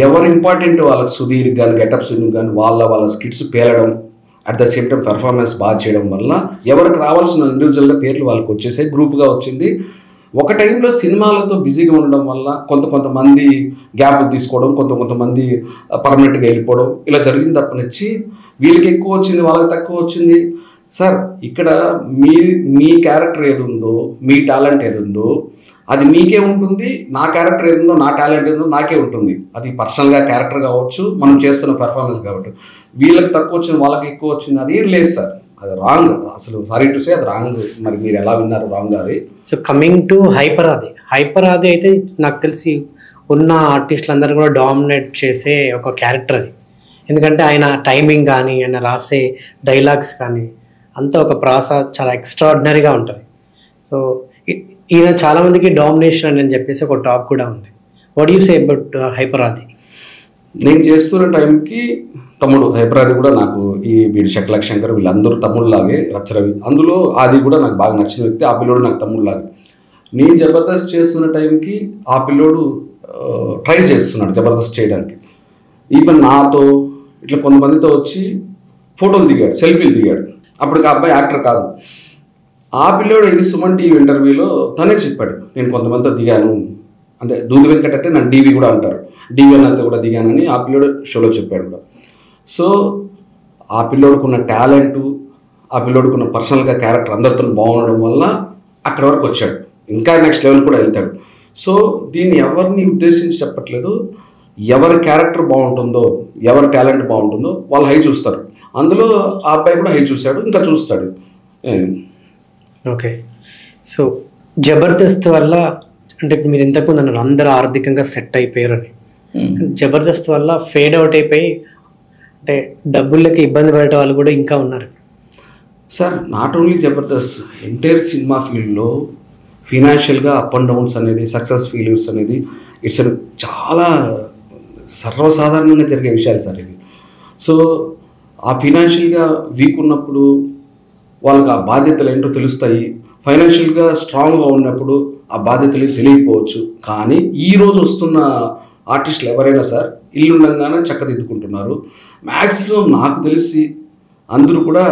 ఎవరు ఇంపార్టెంట్ వాళ్ళకి, సుధీర్ కానీ గెటప్ శ్రీను కానీ వాళ్ళ స్కిట్స్ పేలడం, at the same time performance బాగా చేయడం వల్ల ఎవరికి రావాల్సిన ఇండివిజువల్గా పేర్లు వాళ్ళకి వచ్చేసాయి, గ్రూప్గా వచ్చింది. ఒక టైంలో సినిమాలతో బిజీగా ఉండడం వల్ల కొంతమంది గ్యాప్ తీసుకోవడం, కొంతమంది పర్మనెంట్గా వెళ్ళిపోవడం ఇలా జరిగింది తప్పనిచ్చి వీళ్ళకి ఎక్కువ వచ్చింది, వాళ్ళకి తక్కువ వచ్చింది. సార్ ఇక్కడ మీ క్యారెక్టర్ ఏది ఉందో, మీ టాలెంట్ ఏది ఉందో అది మీకే ఉంటుంది, నా క్యారెక్టర్ ఏది ఉందో, నా టాలెంట్ ఏదో నాకే ఉంటుంది. అది పర్సనల్గా క్యారెక్టర్ కావచ్చు, మనం చేస్తున్న పెర్ఫార్మెన్స్ కాబట్టి. వీళ్ళకి తక్కువ వచ్చింది, వాళ్ళకి ఎక్కువ వచ్చింది, అది ఏం లేదు సార్, అది రాంగ్. అసలు సారీ టు సే అది రాంగ్. మరి మీరు ఎలా విన్నారు రాంగ్ అది. సో కమింగ్ టు హైపర్ ఆది అయితే నాకు తెలిసి ఉన్న ఆర్టిస్టులందరూ కూడా డామినేట్ చేసే ఒక క్యారెక్టర్ అది. ఎందుకంటే ఆయన టైమింగ్ కానీ, ఆయన రాసే డైలాగ్స్ కానీ అంతా ఒక ప్రాస చాలా ఎక్స్ట్రాడినరీగా ఉంటుంది. సో ఈయన చాలామందికి డామినేషన్ అని చెప్పేసి ఒక టాక్ కూడా ఉంది. What you say about hyper ఆది? నేను చేస్తున్న టైంకి తమ్ముడు హైపర్ ఆది కూడా నాకు వీడు శకలక్ శంకర్ వీళ్ళందరూ తమ్ముళ్ళలాగే, రచ్చరవి అందులో ఆది కూడా నాకు బాగా నచ్చిన వ్యక్తి. ఆ పిల్లోడు నాకు తమ్ముళ్ళలాగే. నేను జబర్దస్త్ చేస్తున్న టైంకి ఆ పిల్లోడు ట్రై చేస్తున్నాడు జబర్దస్త్ చేయడానికి. ఈవెన్ నాతో ఇట్లా కొంతమందితో వచ్చి ఫోటోలు దిగాడు, సెల్ఫీలు దిగాడు. అప్పటికి ఆ అబ్బాయి యాక్టర్ కాదు. ఆ పిల్లోడు ఇది సుమన్ టీవీ ఇంటర్వ్యూలో తనే చెప్పాడు, నేను కొంతమందితో దిగాను, అంటే దూది వెంకట అంటే నన్ను డీవీ కూడా అంటారు, డీవీ అన్నంత కూడా దిగానని ఆ పిల్లోడు షోలో చెప్పాడు కూడా. సో ఆ పిల్లోడుకున్న టాలెంటు, ఆ పిల్లోడుకున్న పర్సనల్గా క్యారెక్టర్ అందరితో బాగుండడం వల్ల అక్కడి వరకు వచ్చాడు, ఇంకా నెక్స్ట్ లెవెల్ కూడా వెళ్తాడు. సో దీన్ని ఎవరిని ఉద్దేశించి చెప్పట్లేదు, ఎవరి క్యారెక్టర్ బాగుంటుందో, ఎవరి టాలెంట్ బాగుంటుందో వాళ్ళు హై చూస్తారు. అందులో ఆ అబ్బాయి కూడా హై చూశాడు, ఇంకా చూస్తాడు. ఓకే. సో జబర్దస్త్ వల్ల అంటే మీరు ఇంతకుముందు అన్నారు అందరూ ఆర్థికంగా సెట్ అయిపోయారు అని. జబర్దస్త్ వల్ల ఫేడ్ అవుట్ అయిపోయి అంటే డబ్బులకి ఇబ్బంది పడే వాళ్ళు కూడా ఇంకా ఉన్నారు sir. Not only Jabardasth, entire cinema ఫీల్డ్లో ఫినాన్షియల్గా అప్ అండ్ డౌన్స్ అనేది, సక్సెస్ ఫెయిల్యూర్స్ అనేది ఇట్స్ చాలా సర్వసాధారణంగా జరిగే విషయాలు సార్ ఇవి. సో ఆ ఫినాన్షియల్గా వీక్ ఉన్నప్పుడు వాళ్ళకి ఆ బాధ్యతలు ఏంటో తెలుస్తాయి. ఫైనాన్షియల్గా స్ట్రాంగ్గా ఉన్నప్పుడు ఆ బాధ్యతలు తెలియకపోవచ్చు. కానీ ఈరోజు వస్తున్న ఆర్టిస్టులు ఎవరైనా సార్ ఇల్లు ఉండగానే చక్కదిద్దుకుంటున్నారు. మ్యాక్సిమం నాకు తెలిసి అందరూ కూడా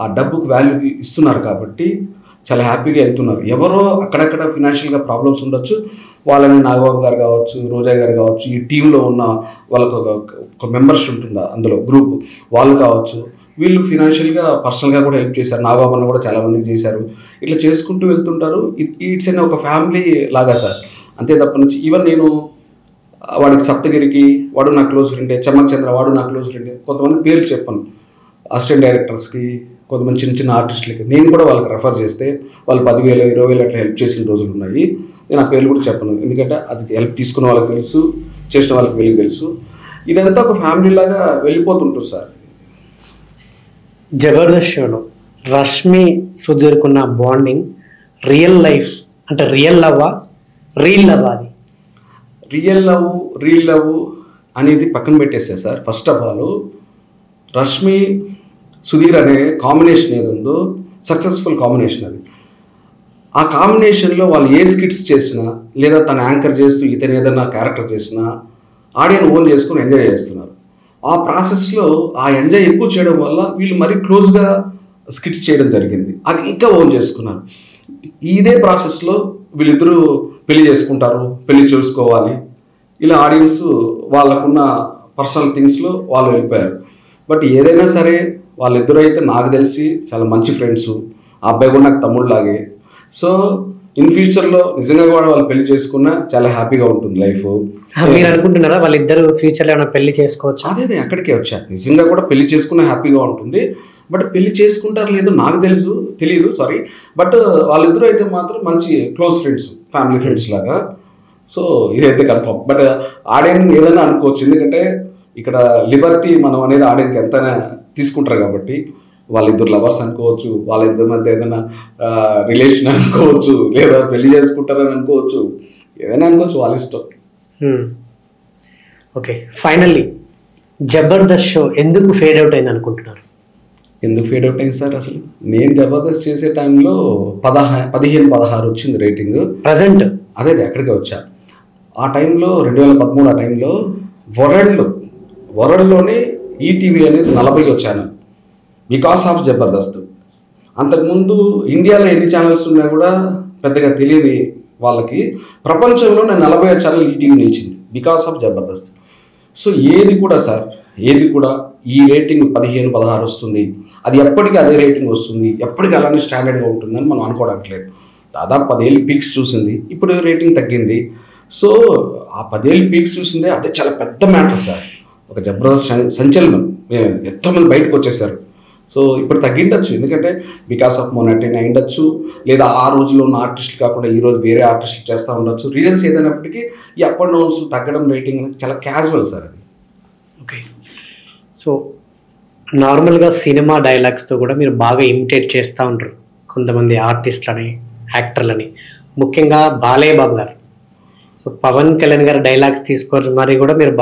ఆ డబ్బుకు వాల్యూ ఇస్తున్నారు కాబట్టి చాలా హ్యాపీగా వెళ్తున్నారు. ఎవరో అక్కడక్కడ ఫినాన్షియల్గా ప్రాబ్లమ్స్ ఉండొచ్చు, వాళ్ళని నాగబాబు గారు కావచ్చు, రోజా గారు కావచ్చు, ఈ టీంలో ఉన్న వాళ్ళకు ఒక మెంబర్స్ ఉంటుందా అందులో గ్రూప్ వాళ్ళు కావచ్చు, వీళ్ళు ఫినాన్షియల్గా పర్సనల్గా కూడా హెల్ప్ చేశారు. నాగబాబు అన్న కూడా చాలామందికి చేశారు. ఇట్లా చేసుకుంటూ వెళ్తుంటారు. ఇట్స్ అనే ఒక ఫ్యామిలీ లాగా సార్, అంతే తప్ప నుంచి. ఈవెన్ నేను వాడికి సప్తగిరికి వాడు నా క్లోజ్ ఫ్రెండే, చమ్మక్ చంద్ర వాడు నా క్లోజ్ ఫ్రెండే. కొంతమంది పేర్లు చెప్పాను, అసిస్టెంట్ డైరెక్టర్స్కి కొంతమంది చిన్న చిన్న ఆర్టిస్టులకి నేను కూడా వాళ్ళకి రెఫర్ చేస్తే వాళ్ళు 10,000 20,000 అట్లా హెల్ప్ చేసిన రోజులు ఉన్నాయి. నేను ఆ పేర్లు కూడా చెప్పను, ఎందుకంటే అది హెల్ప్ తీసుకున్న వాళ్ళకి తెలుసు, చేసిన వాళ్ళకి వెళ్ళి తెలుసు. ఇదంతా ఒక ఫ్యామిలీ లాగా వెళ్ళిపోతుంటుంది సార్. జబర్దస్త్ షోలో రష్మి సుధీర్కున్న బాండింగ్ రియల్ లైఫ్ అంటే రియల్ లవ్వా రీల్ లవ్వా? అది రీల్ లవ్ అనేది పక్కన పెట్టేస్తే sir, first of all Rashmi Sudheer అనే కాంబినేషన్ ఏది ఉందో సక్సెస్ఫుల్ కాంబినేషన్ అది. ఆ కాంబినేషన్లో వాళ్ళు ఏ స్కిట్స్ చేసినా లేదా తన యాంకర్ చేస్తూ ఇతను ఏదైనా క్యారెక్టర్ చేసినా ఆడియన్స్ ఓన్ చేసుకుని ఎంజాయ్ చేస్తున్నారు. ఆ ప్రాసెస్లో ఆ ఎంజాయ్ ఎక్కువ చేయడం వల్ల వీళ్ళు మరీ క్లోజ్గా స్కిట్స్ చేయడం జరిగింది. అది ఇంకా ఓన్ చేసుకున్నారు. ఇదే ప్రాసెస్లో వీళ్ళిద్దరూ పెళ్లి చేసుకుంటారు, పెళ్లి చేసుకోవాలి, ఇలా ఆడియన్స్ వాళ్ళకున్న పర్సనల్ థింగ్స్లో వాళ్ళు వెళ్ళిపోయారు. బట్ ఏదైనా సరే వాళ్ళిద్దరూ అయితే నాకు తెలిసి చాలా మంచి ఫ్రెండ్స్. ఆ అబ్బాయి కూడా నాకు తమ్ముళ్ళలాగే. సో ఇన్ ఫ్యూచర్లో నిజంగా కూడా వాళ్ళు పెళ్లి చేసుకున్నా చాలా హ్యాపీగా ఉంటుంది లైఫ్. మీరు అనుకుంటున్నారా వాళ్ళిద్దరు ఫ్యూచర్లో ఏమైనా పెళ్లి చేసుకోవచ్చు? అదే అక్కడికే వచ్చా. నిజంగా కూడా పెళ్లి చేసుకున్నా హ్యాపీగా ఉంటుంది. బట్ పెళ్లి చేసుకుంటారు లేదో నాకు తెలియదు సారీ. బట్ వాళ్ళిద్దరూ అయితే మాత్రం మంచి క్లోజ్ ఫ్రెండ్స్, ఫ్యామిలీ ఫ్రెండ్స్ లాగా. సో ఇదైతే కన్ఫర్మ్. బట్ ఆడియన్స్ ఏదైనా అనుకోవచ్చు, ఎందుకంటే ఇక్కడ లిబర్టీ మనం అనేది ఆడియన్కి ఎంతైనా తీసుకుంటారు కాబట్టి. వాళ్ళిద్దరు లవర్స్ అనుకోవచ్చు, వాళ్ళిద్దరి మధ్య ఏదైనా రిలేషన్ అనుకోవచ్చు, లేదా పెళ్లి చేసుకుంటారని అనుకోవచ్చు, ఏదైనా అనుకోవచ్చు, వాళ్ళ ఇష్టం. ఓకే, ఫైనల్లీ జబర్దస్త్ షో ఎందుకు ఫేడ్ అవుట్ అయింది అనుకుంటున్నారు? ఎందుకు ఫేడ్ అవుట్ అయింది సార్? అసలు నేను జబర్దస్త్ చేసే టైంలో 15-16 వచ్చింది రేటింగ్. ప్రజెంట్ అదే అక్కడికే వచ్చా. ఆ టైంలో 2013 ఆ టైంలో వరల్డ్లోనే ఈటీవీ అనేది 40 వచ్చాను బికాస్ ఆఫ్ జబర్దస్త్. అంతకుముందు ఇండియాలో ఎన్ని ఛానల్స్ ఉన్నా కూడా పెద్దగా తెలియని వాళ్ళకి ప్రపంచంలోనే 40 ఛానల్ ఈటీవీ నిలిచింది బికాస్ ఆఫ్ జబర్దస్త్. సో ఏది కూడా ఈ రేటింగ్ 15-16 వస్తుంది, అది ఎప్పటికీ అదే రేటింగ్ వస్తుంది, ఎప్పటికీ అలానే స్టాండర్డ్గా ఉంటుందని మనం అనుకోవడానికి లేదు. దాదాపు 10 ఏళ్ళు పీక్స్ చూసింది, ఇప్పుడు రేటింగ్ తగ్గింది. సో ఆ 10 ఏళ్ళు పీక్స్ చూసిందే అదే చాలా పెద్ద మ్యాటర్ సార్. ఒక జబర్దస్త్ సంచలనం, ఎంతోమంది బయటకు వచ్చేసారు. సో ఇప్పుడు తగ్గిండొచ్చు, ఎందుకంటే బికాస్ ఆఫ్ మొనటిన్ అయిండొచ్చు, లేదా ఆ రోజుల్లో ఉన్న ఆర్టిస్టులు కాకుండా ఈరోజు వేరే ఆర్టిస్టులు చేస్తూ ఉండొచ్చు. రీజన్స్ ఏదైనప్పటికీ ఈ అప్ అండ్ డౌన్స్ తగ్గడం రేటింగ్ అనేది చాలా క్యాజువల్ సార్ అది. ఓకే, సో నార్మల్గా సినిమా డైలాగ్స్తో కూడా మీరు బాగా ఇమిటేట్ చేస్తూ ఉంటారు కొంతమంది ఆర్టిస్టులని, యాక్టర్లని, ముఖ్యంగా బాలయ్య బాబు గారు. సో పవన్ కళ్యాణ్ గారి డైలాగ్స్ తీసుకొని మరి కూడా మీరు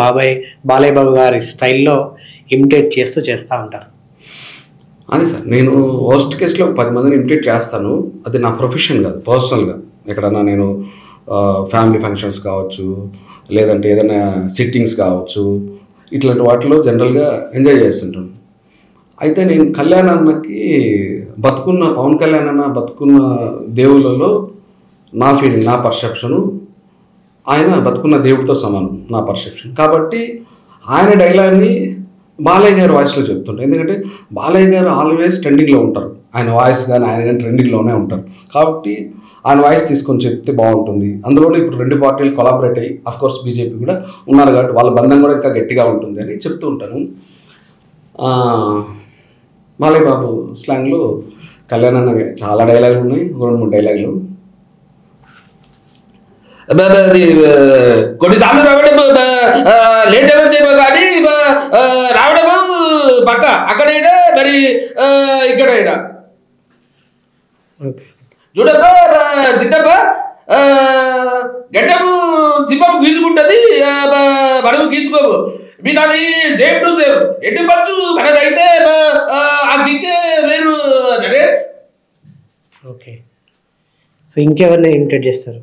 బాలయ్య బాబు గారి స్టైల్లో ఇమిటేట్ చేస్తూ ఉంటారు. అదే సార్, నేను వర్స్ట్ కేసులో 10 మందిని ఇమిటేట్ చేస్తాను. అది నా ప్రొఫెషన్ కాదు, పర్సనల్గా ఎక్కడన్నా నేను ఫ్యామిలీ ఫంక్షన్స్ కావచ్చు, లేదంటే ఏదైనా సిట్టింగ్స్ కావచ్చు, ఇట్లాంటి వాటిలో జనరల్గా ఎంజాయ్ చేస్తుంటాను. అయితే నేను కళ్యాణ్ అన్నకి పవన్ కళ్యాణ్ అన్న బతుకున్న దేవుళ్ళలో నా ఫీలింగ్, నా పర్సెప్షను, ఆయన బతుకున్న దేవుడితో సమానం నా పర్సెప్షన్. కాబట్టి ఆయన డైలాగ్ని బాలయ్య గారి వాయిస్లో చెప్తుంటారు. ఎందుకంటే బాలయ్య గారు ఆల్వేస్ ట్రెండింగ్లో ఉంటారు, ఆయన వాయిస్ కానీ ఆయన కానీ ట్రెండింగ్లోనే ఉంటారు. కాబట్టి ఆయన వాయిస్ తీసుకొని చెప్తే బాగుంటుంది. అందులోనే ఇప్పుడు 2 పార్టీలు కొలాబరేట్ అయ్యి అఫ్కోర్స్ బీజేపీ కూడా ఉన్నారు కాబట్టి వాళ్ళ బంధం కూడా ఇంకా గట్టిగా ఉంటుంది అని చెప్తూ ఉంటాను. బాలయ్య బాబు స్లాంగ్లో కళ్యాణ్ అన్న చాలా డైలాగులు ఉన్నాయి, 2-3 డైలాగులు. కొన్నిసార్లు రావడం లేట్ అవ్వచ్చేమో కానీ రావడము పక్క, అక్కడైనా మరి ఇక్కడైనా. చూడప్ప సిద్ధప్ప, గడ్డము సింహం గీసుకుంటుంది, మనము గీసుకోము. మీకు అది సేమ్ టు సేమ్, ఎటు పచ్చు మనదైతే ఆ గిక్కే వేరు. అదే ఓకే, సో ఇంకెవరిని ఇమిటేట్ చేస్తారు?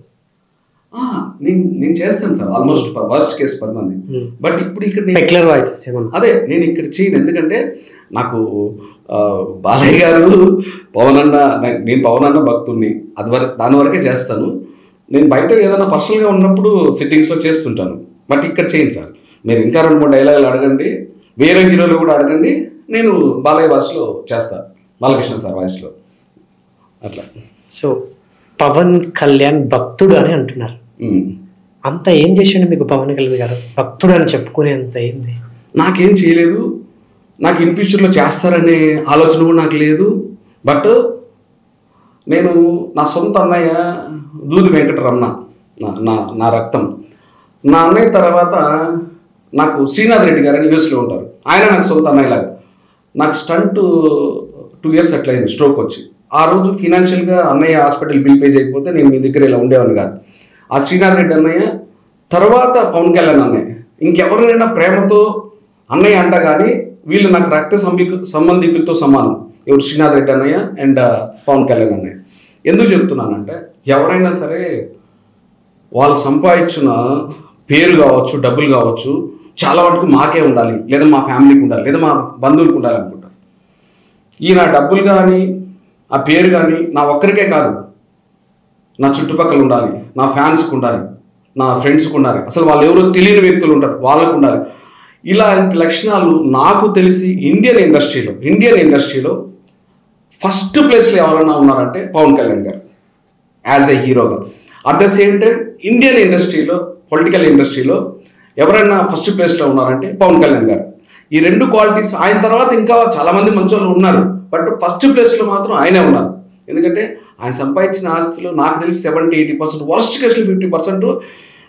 నేను చేస్తాను సార్, ఆల్మోస్ట్ వర్స్ట్ కేసు 10 మంది. బట్ ఇప్పుడు ఇక్కడ పెక్యులర్ వాయిసెస్ ఏమన్నా? అదే నేను ఇక్కడ చేయను, ఎందుకంటే నాకు బాలయ్య గారు నేను పవన్ అన్న భక్తుడిని, దాని వరకే చేస్తాను. నేను బయట ఏదైనా పర్సనల్గా ఉన్నప్పుడు సిట్టింగ్స్లో చేస్తుంటాను. బట్ ఇక్కడ చేయను సార్. మీరు ఇంకా 2-3 డైలాగులు అడగండి, వేరే హీరోలు కూడా అడగండి, నేను బాలయ్య వాయిస్లో చేస్తాను, బాలకృష్ణ సార్ వాయిస్లో అట్లా. సో పవన్ కళ్యాణ్ భక్తుడు అని అంటున్నారు, అంత ఏం చేసిండు మీకు పవన్ కళ్యాణ్ గారు? భక్తుడు అని చెప్పుకునే అంత ఏంది? నాకేం చేయలేదు, నాకు ఇన్ ఫ్యూచర్లో చేస్తారనే ఆలోచన కూడా నాకు లేదు. బట్ నేను నా సొంత అన్నయ్య దూది వెంకటరమణ నా రక్తం. నా అన్నయ్య తర్వాత నాకు శ్రీనాథ్ రెడ్డి గారు అని యూఎస్లో ఉంటారు. ఆయన నాకు సొంత అన్నయ్యలాగా. నాకు స్టంట్ 2 years అట్లయింది స్ట్రోక్ వచ్చి. ఆ రోజు ఫినాన్షియల్గా అన్నయ్య హాస్పిటల్ బిల్ పే చేయకపోతే నేను మీ దగ్గర ఇలా ఉండేవాడిని కాదు. ఆ శ్రీనాథ్ రెడ్డి అన్నయ్య తర్వాత పవన్ కళ్యాణ్ అన్నయ్య. ఇంకెవరినైనా ప్రేమతో అన్నయ్య అంట కానీ వీళ్ళు నాకు రక్త సంబంధికులతో సమానం. ఎవరు? శ్రీనాథ్ రెడ్డి అన్నయ్య అండ్ పవన్ కళ్యాణ్ అన్నయ్య. ఎందుకు చెప్తున్నానంటే ఎవరైనా సరే వాళ్ళు సంపాదించిన పేరు కావచ్చు, డబ్బులు కావచ్చు, చాలా వరకు మాకే ఉండాలి, లేదా మా ఫ్యామిలీకి ఉండాలి, లేదా మా బంధువులకు ఉండాలి అనుకుంటారు. ఈ నా డబ్బులు కానీ ఆ పేరు కానీ నా ఒక్కరికే కాదు, నా చుట్టుపక్కల ఉండాలి, నా ఫ్యాన్స్కి ఉండాలి, నా ఫ్రెండ్స్కి ఉండాలి, అసలు వాళ్ళు ఎవరో తెలియని వ్యక్తులు ఉంటారు వాళ్ళకు ఉండాలి. ఇలాంటి లక్షణాలు నాకు తెలిసి ఇండియన్ ఇండస్ట్రీలో ఫస్ట్ ప్లేస్లో ఎవరైనా ఉన్నారంటే పవన్ కళ్యాణ్ గారు యాజ్ ఎ హీరోగా. At the same time Indian ఇండస్ట్రీలో, పొలిటికల్ ఇండస్ట్రీలో ఎవరైనా ఫస్ట్ ప్లేస్లో ఉన్నారంటే పవన్ కళ్యాణ్ గారు. ఈ 2 క్వాలిటీస్ ఆయన తర్వాత ఇంకా చాలామంది మంచి వాళ్ళు ఉన్నారు, బట్ ఫస్ట్ ప్లేస్లో మాత్రం ఆయనే ఉన్నారు. ఎందుకంటే ఆయన సంపాదించిన ఆస్తులు నాకు తెలిసి 70-80%, వర్స్ట్ కేసులు 50%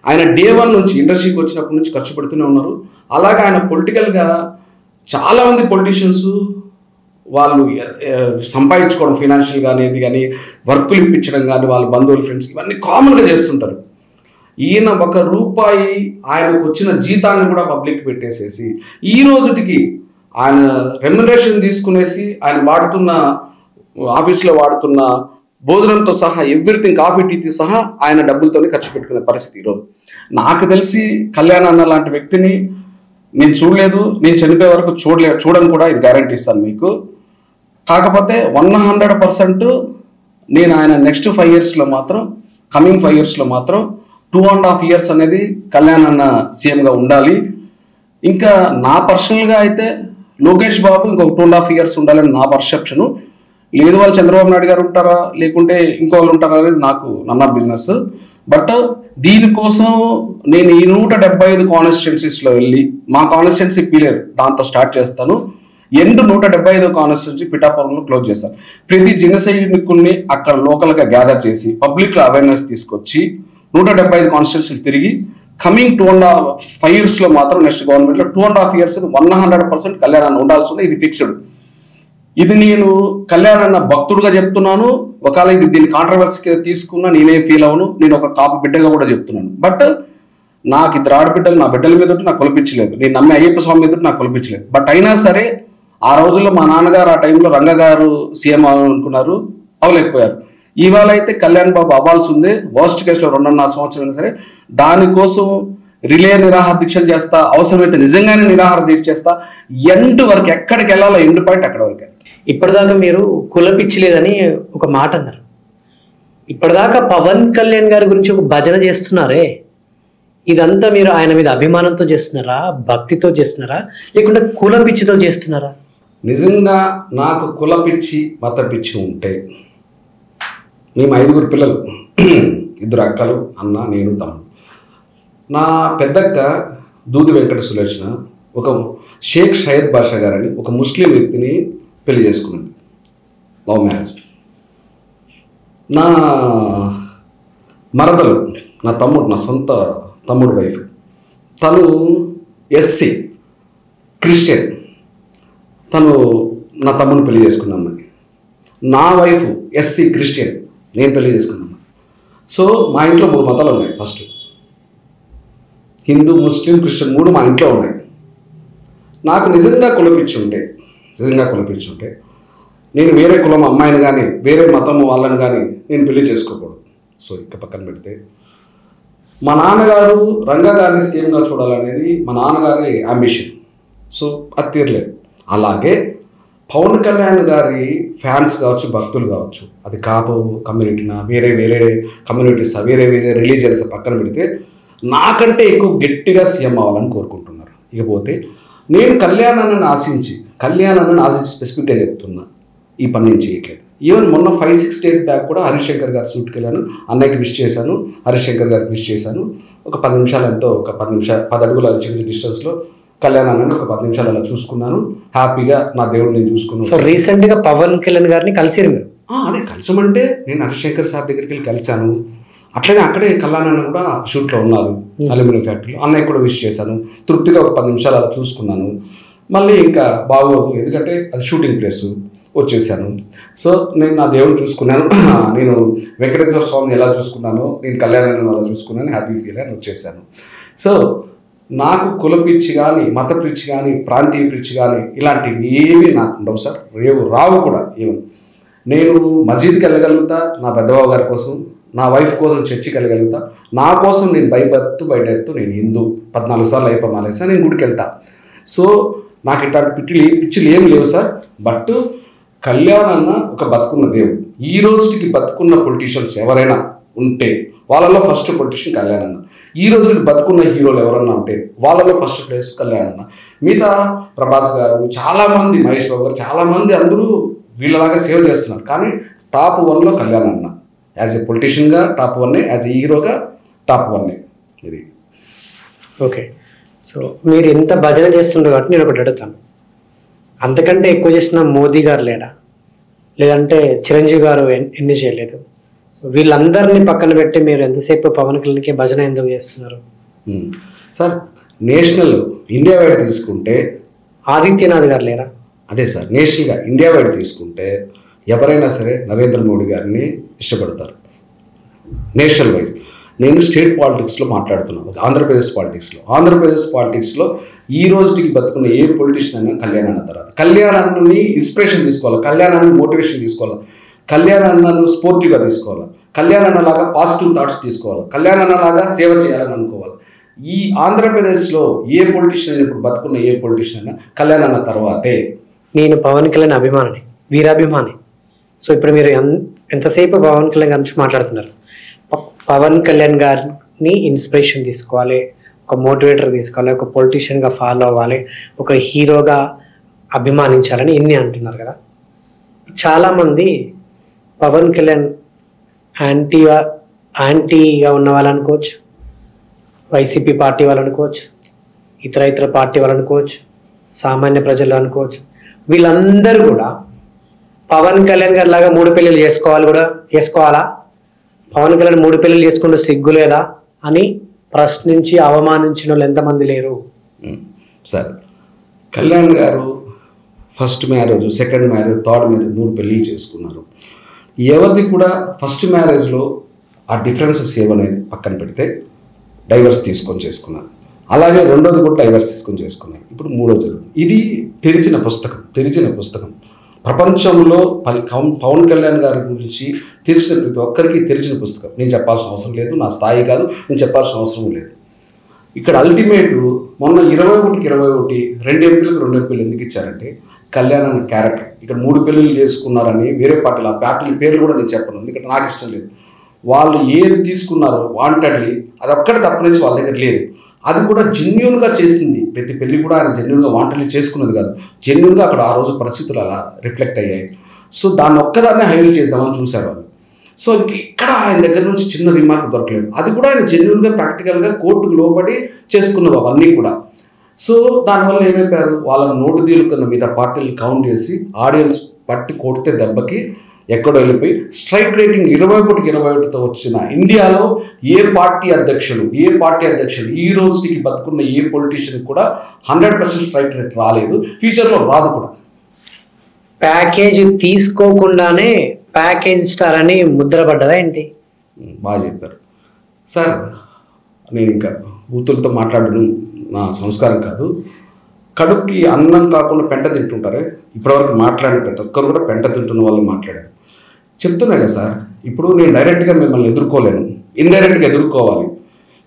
ఆయన డే 1 నుంచి ఇండస్ట్రీకి వచ్చినప్పటి నుంచి ఖర్చు పెడుతూనే ఉన్నారు. అలాగే ఆయన పొలిటికల్గా చాలామంది పొలిటీషియన్స్ వాళ్ళు సంపాదించుకోవడం ఫైనాన్షియల్గా అనేది కానీ, వర్కులు ఇప్పించడం కానీ, వాళ్ళ బంధువులు ఫ్రెండ్స్ ఇవన్నీ కామన్గా చేస్తుంటారు. ఈయన ₹1 ఆయనకు వచ్చిన జీతాన్ని కూడా పబ్లిక్ పెట్టేసేసి ఈ రోజుటికి ఆయన రెమ్యునరేషన్ తీసుకునేసి ఆయన వాడుతున్న ఆఫీస్లో వాడుతున్న భోజనంతో సహా ఎవ్రీథింగ్, కాఫీ టీతో సహా ఆయన డబ్బులతోనే ఖర్చు పెట్టుకునే పరిస్థితి ఈరోజు. నాకు తెలిసి కళ్యాణ్ అన్న లాంటి వ్యక్తిని నేను చూడలేదు, నేను చనిపోయే వరకు చూడను కూడా, ఇది గ్యారంటీ ఇస్తాను మీకు. కాకపోతే 100% నేను ఆయన నెక్స్ట్ 5 yearsలో మాత్రం, కమింగ్ 5 yearsలో మాత్రం 2.5 years అనేది కళ్యాణ్ అన్న సీఎంగా ఉండాలి. ఇంకా నా పర్సనల్గా అయితే లోకేష్ బాబు ఇంకొక 2.5 years ఉండాలని నా పర్సెప్షను. లేదు వాళ్ళు చంద్రబాబు నాయుడు గారు ఉంటారా లేకుంటే ఇంకోళ్ళు ఉంటారా అనేది నన్న బిజినెస్. బట్ దీనికోసం నేను ఈ 175 కాన్స్టిట్యున్సీస్లో వెళ్ళి, మా కాన్స్టిట్యున్సీ పీలేరు దాంతో స్టార్ట్ చేస్తాను. 175 కాన్స్టిట్యున్సీ పిఠాపురంలో క్లోజ్ చేస్తాను. ప్రతి జన సైనికుల్ని అక్కడ లోకల్గా గ్యాదర్ చేసి పబ్లిక్లో అవేర్నెస్ తీసుకొచ్చి 175 కాన్స్టిట్యున్సీలు తిరిగి కమింగ్ 2.5 yearsలో మాత్రం నెక్స్ట్ గవర్నమెంట్లో 2.5 years 100% కళ్యాణ్ ఉండాల్సి ఉంది. ఇది ఫిక్స్డ్. ఇది నేను కళ్యాణ్ అన్న భక్తుడుగా చెప్తున్నాను. ఒకవేళ దీన్ని కాంట్రవర్సీగా తీసుకున్నా నేనేం ఫీల్ అవ్వను. నేను ఒక కాపు బిడ్డగా కూడా చెప్తున్నాను. బట్ నాకు 2 ఆడబిడ్డలు, నా బిడ్డల మీద నాకు కొలిపించలేదు. నేను నమ్మే అయ్యప్ప స్వామి మీద నాకు కొలిపించలేదు. బట్ అయినా సరే ఆ రోజుల్లో మా నాన్నగారు ఆ టైంలో రంగ గారు సీఎం అనుకున్నారు, అవలేకపోయారు. ఇవాళ అయితే కళ్యాణ్ బాబు అవ్వాల్సి ఉంది. వర్స్ట్ కేసులో 2.5 సంవత్సరం అయినా సరే దానికోసం రిలే నిరాహార దీక్షలు చేస్తా, అవసరమైతే నిజంగానే నిరాహార దీక్ష చేస్తా. ఎండ్ వరకు ఎక్కడికి వెళ్ళాలో ఎండ్ పాయింట్ అక్కడ వరకు. ఇప్పటిదాకా మీరు కులపిచ్చలేదని ఒక మాట అన్నారు. ఇప్పటిదాకా పవన్ కళ్యాణ్ గారి గురించి ఒక భజన చేస్తున్నారే, ఇదంతా మీరు ఆయన మీద అభిమానంతో చేస్తున్నారా, భక్తితో చేస్తున్నారా, లేకుంటే కులపిచ్చితో చేస్తున్నారా? నిజంగా నాకు కులపిచ్చి మత పిచ్చి ఉంటే, మేము 5 పిల్లలు, 2 అక్కలు, అన్న, నేను, తమ్ముడు. నా పెద్దక్క దూది వెంకట సులోచన ఒక షేక్ షయద్ బాషా గారని ఒక ముస్లిం వ్యక్తిని పెళ్లి చేసుకున్నది, లవ్ మ్యారేజ్. నా మరదలు, నా తమ్ముడు, నా సొంత తమ్ముడు వైఫ్, తను ఎస్సీ క్రిస్టియన్, తను నా తమ్ముడిని పెళ్లి చేసుకున్నాను. నా వైఫ్ ఎస్సీ క్రిస్టియన్, నేను పెళ్లి చేసుకున్నాను. సో మా ఇంట్లో 3 మతాలు ఉన్నాయి. ఫస్ట్ హిందూ, ముస్లిం, క్రిస్టియన్ 3 మా ఇంట్లో ఉన్నాయి. నాకు నిజంగా కులపిచ్చి ఉంటే నేను వేరే కులం అమ్మాయిని కానీ వేరే మతం వాళ్ళని కానీ నేను పెళ్లి చేసుకోకూడదు. సో ఇక పక్కన పెడితే మా నాన్నగారు రంగా గారిని సీఎంగా చూడాలనేది మా నాన్నగారి అంబిషన్. సో అది తీరలేదు. అలాగే పవన్ కళ్యాణ్ గారి ఫ్యాన్స్ కావచ్చు, భక్తులు కావచ్చు, అది కాపు కమ్యూనిటీనా, వేరే కమ్యూనిటీసా, వేరే రిలీజియన్స్ పక్కన పెడితే నాకంటే ఎక్కువ గట్టిగా సీఎం అవ్వాలని కోరుకుంటున్నారు. ఇకపోతే నేను కళ్యాణాన్ని ఆశించి స్పెసిఫిక్గా చెప్తున్నా, ఈ పని నేను చేయట్లేదు. ఈవెన్ మొన్న 5-6 days బ్యాక్ కూడా హరీష్ శంకర్ గారి షూట్కి వెళ్ళాను. అన్నయ్యకి విష్ చేశాను, హరీష్ శంకర్ గారికి విష్ చేశాను. ఒక 10 నిమిషాలు ఎంతో, ఒక 10 అడుగుల చిన్న డిస్టెన్స్లో కళ్యాణాన్ని ఒక 10 నిమిషాలు అలా చూసుకున్నాను, హ్యాపీగా నా దేవుడు నేను చూసుకున్నాను. సో రీసెంట్ గా పవన్ కళ్యాణ్ గారిని కలిసిరు మీరు? అదే కలిసమంటే నేను హరిశంకర్ సార్ దగ్గరికి వెళ్ళి కలిశాను. అట్లనే అక్కడే కళ్యాణ్ కూడా షూట్లో ఉన్నారు అల్యూమినియం ఫ్యాక్టరీలో. అన్నయ్య కూడా విష్ చేశాను. తృప్తిగా ఒక 10 నిమిషాలు అలా చూసుకున్నాను. మళ్ళీ ఇంకా బాగోదు, ఎందుకంటే అది షూటింగ్ ప్లేస్, వచ్చేసాను. సో నేను నా దేవుడిని చూసుకున్నాను. నేను వెంకటేశ్వర స్వామిని ఎలా చూసుకున్నానో నేను కళ్యాణాన్ని అలా చూసుకున్నాను, హ్యాపీ ఫీల్ అని వచ్చేసాను. సో నాకు కుల పిచ్చి కానీ, మత పిచ్చి కానీ, ప్రాంతీయ పిచ్చి కానీ ఇలాంటివి ఏమీ నాకు ఉండవు సార్, రావు కూడా. ఏమో నేను మసీద్కి వెళ్ళగలుగుతా నా పెద్దబాబు గారి కోసం, నా వైఫ్ కోసం చర్చికి వెళ్ళగలుగుతా, నా కోసం నేను బయట ఎత్తు నేను హిందూ 14 సార్లు అయిపోమాలేసా, నేను గుడికి వెళ్తా. సో నాకు ఇట్లాంటి పిచ్చిలు ఏం లేవు సార్. బట్ కళ్యాణ్ అన్న ఒక బతుకున్న దేవుడు. ఈ రోజుకి బతుకున్న పొలిటీషియన్స్ ఎవరైనా ఉంటే వాళ్ళలో ఫస్ట్ పొలిటీషియన్ కళ్యాణ్ అన్న. ఈ రోజుకి బతుకున్న హీరోలు ఎవరన్నా ఉంటే వాళ్ళలో ఫస్ట్ ప్లేస్ కళ్యాణ్ అన్న. మిగతా ప్రభాస్ గారు, చాలామంది, మహేష్ బాబు గారు, చాలామంది అందరూ వీళ్ళలాగా సేవ్ చేస్తున్నారు. కానీ టాప్ 1లో కళ్యాణ్ అన్న. యాజ్ ఏ పొలిటీషియన్గా టాప్ 1, యాజ్ ఏ హీరోగా టాప్ 1. ఇది ఓకే. సో మీరు ఎంత భజన చేస్తుండ్రు కాబట్టి నేను ఒకటి అడుగుతాను, అంతకంటే ఎక్కువ చేసిన మోదీ గారు లేడా, లేదంటే చిరంజీవి గారు ఎన్ని చేయలేదు? సో వీళ్ళందరినీ పక్కన పెట్టి మీరు ఎంతసేపు పవన్ కళ్యాణ్కి భజన ఎందుకు చేస్తున్నారు? సార్ నేషనల్ ఇండియా వైడ్ తీసుకుంటే ఆదిత్యనాథ్ గారు లేరా? అదే సార్, నేషనల్గా ఇండియా వైడ్ తీసుకుంటే ఎవరైనా సరే నరేంద్ర మోడీ గారిని ఇష్టపడతారు నేషనల్ వైజ్. నేను స్టేట్ పాలిటిక్స్లో మాట్లాడుతున్నాను, ఆంధ్రప్రదేశ్ పాలిటిక్స్లో ఈ రోజుకి బతుకున్న ఏ పొలిటీషియన్ అయినా కళ్యాణ్ అన్న తర్వాత. కళ్యాణ్ అన్నని ఇన్స్పిరేషన్ తీసుకోవాలి, కళ్యాణ్ అన్నని మోటివేషన్ తీసుకోవాలి, కళ్యాణ్ అన్నను స్పోర్టివ్గా తీసుకోవాలి, కళ్యాణ్ అన్నలాగా పాజిటివ్ థాట్స్ తీసుకోవాలి, కళ్యాణ్ అన్నలాగా సేవ చేయాలని అనుకోవాలి. ఈ ఆంధ్రప్రదేశ్లో ఏ పొలిటీషియన్ అయినా, ఇప్పుడు బతుకున్న ఏ పొలిటీషియన్ అయినా కళ్యాణ్ అన్న తర్వాతే. నేను పవన్ కళ్యాణ్ అభిమాని, వీరాభిమాని. సో ఇప్పుడు మీరు ఎంతసేపు పవన్ కళ్యాణ్ గారి నుంచి మాట్లాడుతున్నారు. పవన్ కళ్యాణ్ గారిని ఇన్స్పిరేషన్ తీసుకోవాలి, ఒక మోటివేటర్ తీసుకోవాలి, ఒక పొలిటీషియన్గా ఫాలో అవ్వాలి, ఒక హీరోగా అభిమానించాలని ఇన్ని అంటున్నారు కదా. చాలామంది పవన్ కళ్యాణ్ యాంటీగా ఉన్న వాళ్ళు అనుకోవచ్చు, వైసీపీ పార్టీ వాళ్ళు అనుకోవచ్చు, ఇతర పార్టీ వాళ్ళు అనుకోవచ్చు, సామాన్య ప్రజలు అనుకోవచ్చు. వీళ్ళందరూ కూడా పవన్ కళ్యాణ్ గారి లాగా 3 పెళ్ళిళ్ళు చేసుకోవాలా, పవన్ కళ్యాణ్ 3 పెళ్ళిళ్ళు చేసుకుంటూ సిగ్గు లేదా అని ప్రశ్నించి అవమానించిన వాళ్ళు ఎంతమంది లేరు? సార్ కళ్యాణ్ గారు first marriage, second marriage, third marriage 3 పెళ్ళిళ్ళు చేసుకున్నారు. ఎవరిది కూడా ఫస్ట్ మ్యారేజ్లో ఆ డిఫరెన్సెస్ ఏమనేది పక్కన పెడితే డైవర్స్ తీసుకొని చేసుకున్నారు. అలాగే రెండోది కూడా డైవర్స్ తీసుకొని చేసుకున్నారు. ఇప్పుడు మూడో జరుగుతుంది. ఇది తెరిచిన పుస్తకం. ప్రపంచంలో పవన్ కళ్యాణ్ గారి గురించి తెలిసిన ప్రతి ఒక్కరికి తెరిచిన పుస్తకం. నేను చెప్పాల్సిన అవసరం లేదు, నా స్థాయి కాదు, నేను చెప్పాల్సిన అవసరం లేదు. ఇక్కడ అల్టిమేట్ మొన్న 21కి 21 2 ఎంపీలకు 2 ఎంపీలు ఎందుకు ఇచ్చారంటే కళ్యాణ్ అనే క్యారెక్టర్. ఇక్కడ 3 పెళ్ళిళ్ళు చేసుకున్నారని వేరే పార్టీలు, ఆ పార్టీల పేర్లు కూడా నేను చెప్పను, ఎందుకంటే నాకు ఇష్టం లేదు. వాళ్ళు ఏది తీసుకున్నారో వాంటెడ్లీ అది ఒక్కటి తప్ప నుంచి వాళ్ళ దగ్గర లేదు. అది కూడా జెన్యున్గా చేసింది. ప్రతి పెళ్ళి కూడా ఆయన జెన్యున్గా వాంటెడ్లీ చేసుకున్నది కాదు, జెన్యున్గా అక్కడ ఆ రోజు పరిస్థితులు అలా రిఫ్లెక్ట్ అయ్యాయి. సో దాన్ని ఒక్కదాన్నే హైలైట్ చేద్దామని చూశారు వాళ్ళు. సో ఇక్కడ ఆయన దగ్గర నుంచి చిన్న రిమార్క్ దొరకలేదు. అది కూడా ఆయన జెన్యున్గా ప్రాక్టికల్గా కోర్టుకు లోబడి చేసుకున్నవి అవన్నీ కూడా. సో దానివల్ల ఏమైపోయారు, వాళ్ళ నోటు తీలుకున్న మిగతా పార్టీలు కౌంట్ చేసి ఆడియన్స్ పట్టి కొడితే దెబ్బకి ఎక్కడో వెళ్ళిపోయి స్ట్రైక్ రేటింగ్ 21కి 21తో వచ్చిన ఇండియాలో ఏ పార్టీ అధ్యక్షులు ఈ రోజుకి బతుకున్న ఏ పొలిటీషియన్ కూడా 100% స్ట్రైక్ రేట్ రాలేదు, ఫ్యూచర్లో రాదు కూడా. ప్యాకేజ్ తీసుకోకుండానే ప్యాకేజ్ స్టార్ అని ముద్ర పడ్డదా ఏంటి? బాగా చెప్పారు సార్. నేను ఇంకా బూతులతో మాట్లాడడం నా సంస్కారం కాదు. కడుపుకి అన్నం కాకుండా పెంట తింటుంటారే, ఇప్పటివరకు మాట్లాడిన ప్రతి ఒక్కరు కూడా పెంట తింటున్న వాళ్ళు మాట్లాడారు. చెప్తున్నా కదా సార్, ఇప్పుడు నేను డైరెక్ట్గా మిమ్మల్ని ఎదుర్కోలేను, ఇండైరెక్ట్గా ఎదుర్కోవాలి.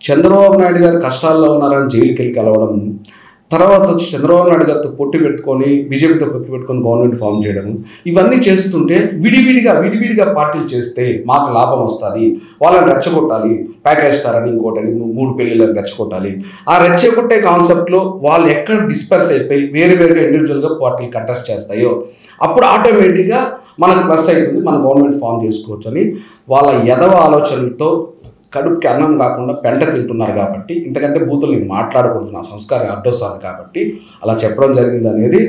చంద్రబాబు నాయుడు గారు కష్టాల్లో ఉన్నారని జైలుకి వెళ్ళి కలవడం, తర్వాత వచ్చి చంద్రబాబు నాయుడు గారితో పొట్టి పెట్టుకొని బీజేపీతో పొట్టి పెట్టుకొని గవర్నమెంట్ ఫామ్ చేయడం, ఇవన్నీ చేస్తుంటే విడివిడిగా పార్టీలు చేస్తే మాకు లాభం వస్తుంది, వాళ్ళని రెచ్చగొట్టాలి, ప్యాకేజ్ ఇస్తారని ఇంకోటని 3 పెళ్ళిళ్ళని రెచ్చగొట్టాలి. ఆ రెచ్చగొట్టే కాన్సెప్ట్లో వాళ్ళు ఎక్కడ డిస్పర్స్ అయిపోయి వేరుగా ఇండివిజువల్గా పార్టీలు కంటెస్ట్ చేస్తాయో అప్పుడు ఆటోమేటిక్గా మనకు ప్లస్ అవుతుంది, మన గవర్నమెంట్ ఫామ్ చేసుకోవచ్చు అని వాళ్ళ ఎదవ ఆలోచనలతో కడుపుకి అన్నం కాకుండా పెంట తింటున్నారు కాబట్టి, ఇంతకంటే బూతులు నేను మాట్లాడకూడదు, నా సంస్కారం అడ్డొస్తాను కాబట్టి అలా చెప్పడం జరిగింది అనేది